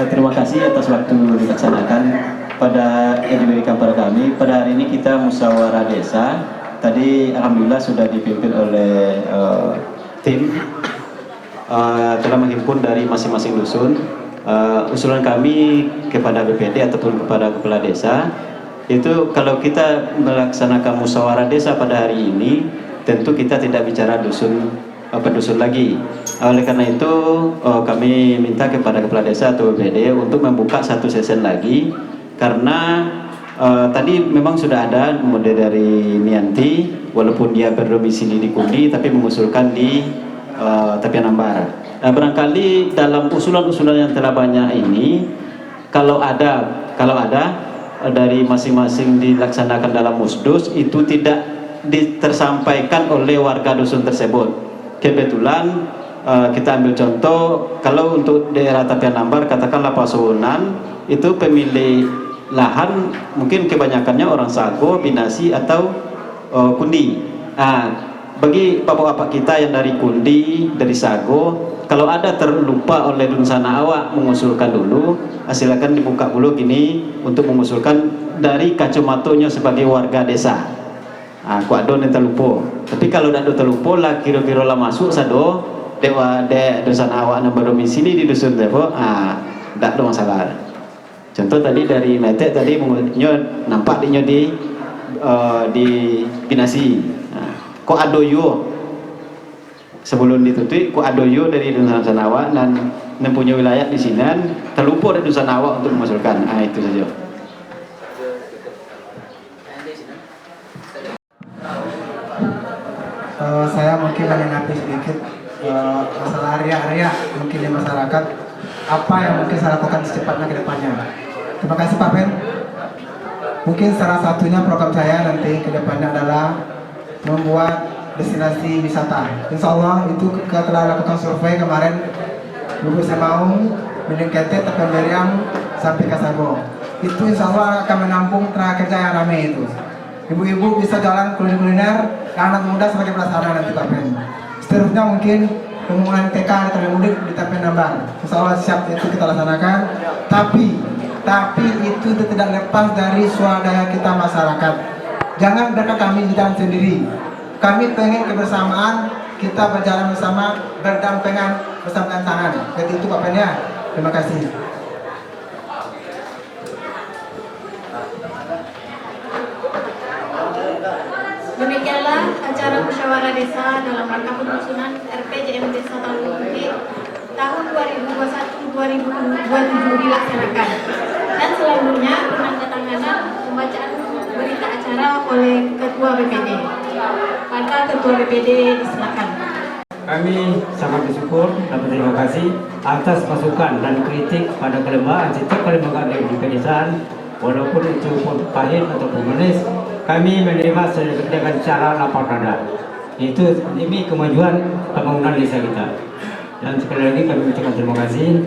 Terima kasih atas waktu dilaksanakan pada yang diberikan pada kami. Pada hari ini kita musyawarah desa. Tadi alhamdulillah sudah dipimpin oleh tim telah menghimpun dari masing-masing dusun. Usulan kami kepada BPD ataupun kepada kepala desa itu kalau kita melaksanakan musyawarah desa pada hari ini tentu kita tidak bicara dusun lagi. Oleh karena itu kami minta kepada kepala desa atau BPD untuk membuka satu sesi lagi karena tadi memang sudah ada model dari Mianti walaupun dia berdomisili di Kundi tapi mengusulkan di Tapian Ambar. Barangkali dalam usulan-usulan yang telah banyak ini kalau ada dari masing-masing dilaksanakan dalam musdus itu tidak tersampaikan oleh warga dusun tersebut. Kebetulan kita ambil contoh kalau untuk daerah Tapian Ambar katakanlah Pasurunan itu pemilik lahan mungkin kebanyakannya orang Sago, Binasi atau Kundi. Bagi bapak-bapak kita yang dari Kundi, dari Sago, kalau ada terlupa oleh dunsana awak mengusulkan dulu, silakan dibuka dulu gini untuk mengusulkan dari kacamatonya sebagai warga desa. Ku ado nih terlupo. Tapi kalau dak do terlupo lah kira-kira lah masuk sado dewa de dusun awak na berdomisili di dusun depo, dak do masalah. Contoh tadi dari Metek tadi nyo nampak di di Pinasi. Kok ado yo sebelum ditutup ku ado yo dari dusun awak dan mempunyai wilayah di sini terlupo dari dusun awak untuk memasukkan. Itu saja. Saya mungkin menanggapi sedikit masalah area-area mungkin di masyarakat, apa yang mungkin saya lakukan secepatnya ke depannya. Terima kasih Pak Ben. Mungkin salah satunya program saya nanti ke depannya adalah membuat destinasi wisata. Insya Allah itu kita telah lakukan survei kemarin Buku Semaung, Mining Kete, Tepemberiang sampai Kasago. Itu insya Allah akan menampung tenaga kerja yang ramai itu. Ibu-ibu bisa jalan kuliner-kuliner, anak muda sebagai pelaksana nanti Pak Ben. Seterusnya mungkin pembangunan TK di Termudik di Tapen Nambang. Insya Allah siap itu kita laksanakan. Tapi itu tidak lepas dari swadaya kita masyarakat. Jangan biarkan kami jalan sendiri. Kami pengen kebersamaan, kita berjalan bersama, berdampingan bersama tangan. Jadi itu Pak Ben ya. Terima kasih. Demikianlah acara musyawarah desa dalam rangka penyusunan RPJM Desa tahun 2021-2027 dilaksanakan. Dan selanjutnya penandatanganan pembacaan berita acara oleh Ketua BPD. Maka Ketua BPD disilakan. Kami sangat bersyukur dan berterima kasih atas masukan dan kritik pada kelembagaan setiap kelembagaan di pedesaan, walaupun itu pun pahit ataupun manis, kami menerima dengan cara lapang dada. Itu demi kemajuan pembangunan desa kita. Dan sekali lagi kami ucapkan terima kasih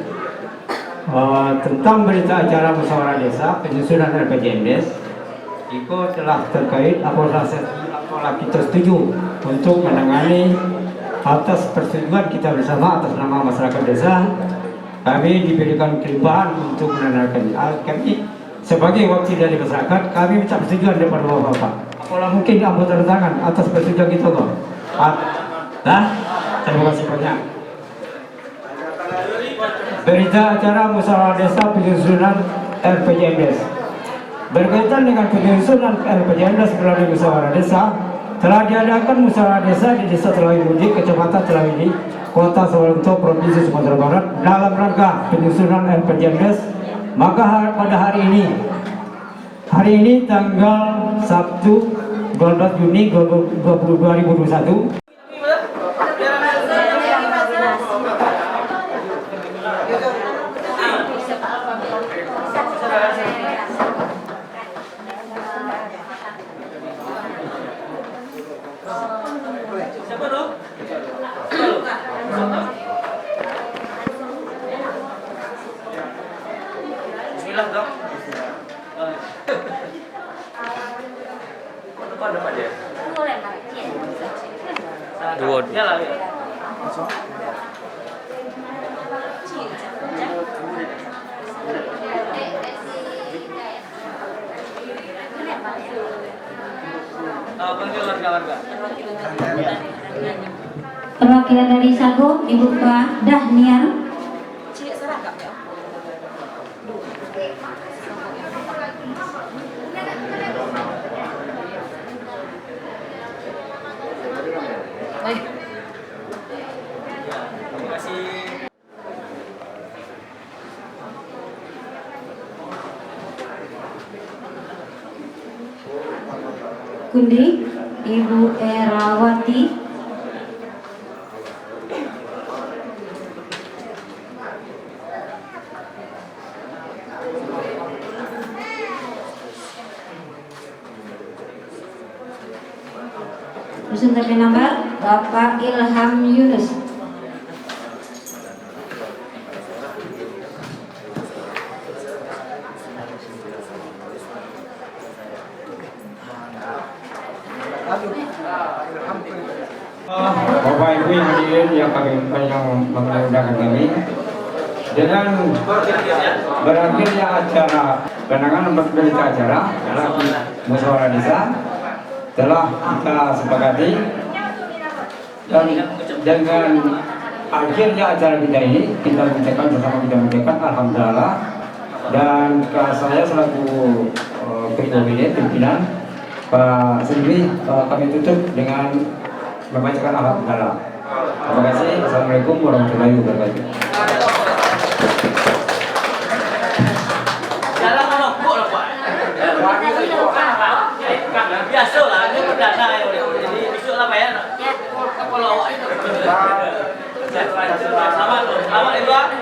tentang berita acara musyawarah desa penyusunan RPJM Des. Iko telah terkait apabila kita setuju untuk menangani atas persetujuan kita bersama atas nama masyarakat desa, kami diberikan kelimpahan untuk menandakan. Kami sebagai wakil dari masyarakat, kami minta persetujuan daripada Bapak-Bapak. Kalau mungkin anggota tangan atas persetujuan kita kok. Terima kasih banyak. Berita acara musyawarah desa penyusunan RPJM Des. Berkaitan dengan penyusunan RPJM Des melalui musyawarah desa, telah diadakan musyawarah desa di Desa Telawi Budi, Kecamatan Telawi, Kota Sawalunto, Provinsi Sumatera Barat dalam rangka penyusunan RPJM Des. Maka pada hari ini tanggal Sabtu 12 Juni 2021 Perwakilan dari Sago, Ibu Pak Dahniar. Kundi, Ibu Erawati. Dusun Tapi Nambar, Bapak Ilham Yunus. Bapak Ibu yang hadirin yang mengundangkan kami, dengan berakhirnya acara penanganan berita acara dalam musyawarah desa, telah kita sepakati, dan dengan akhirnya acara kita ini kita mengucapkan alhamdulillah, dan saya selaku ketua BPD pimpinan Pak Sendiri kami tutup dengan membacakan alhamdulillah. Terima kasih. Assalamualaikum warahmatullahi wabarakatuh. Biasa lah, ini perdana ya, jadi besok lah bayar. Kalau awak itu. Selamat, selamat Ibu.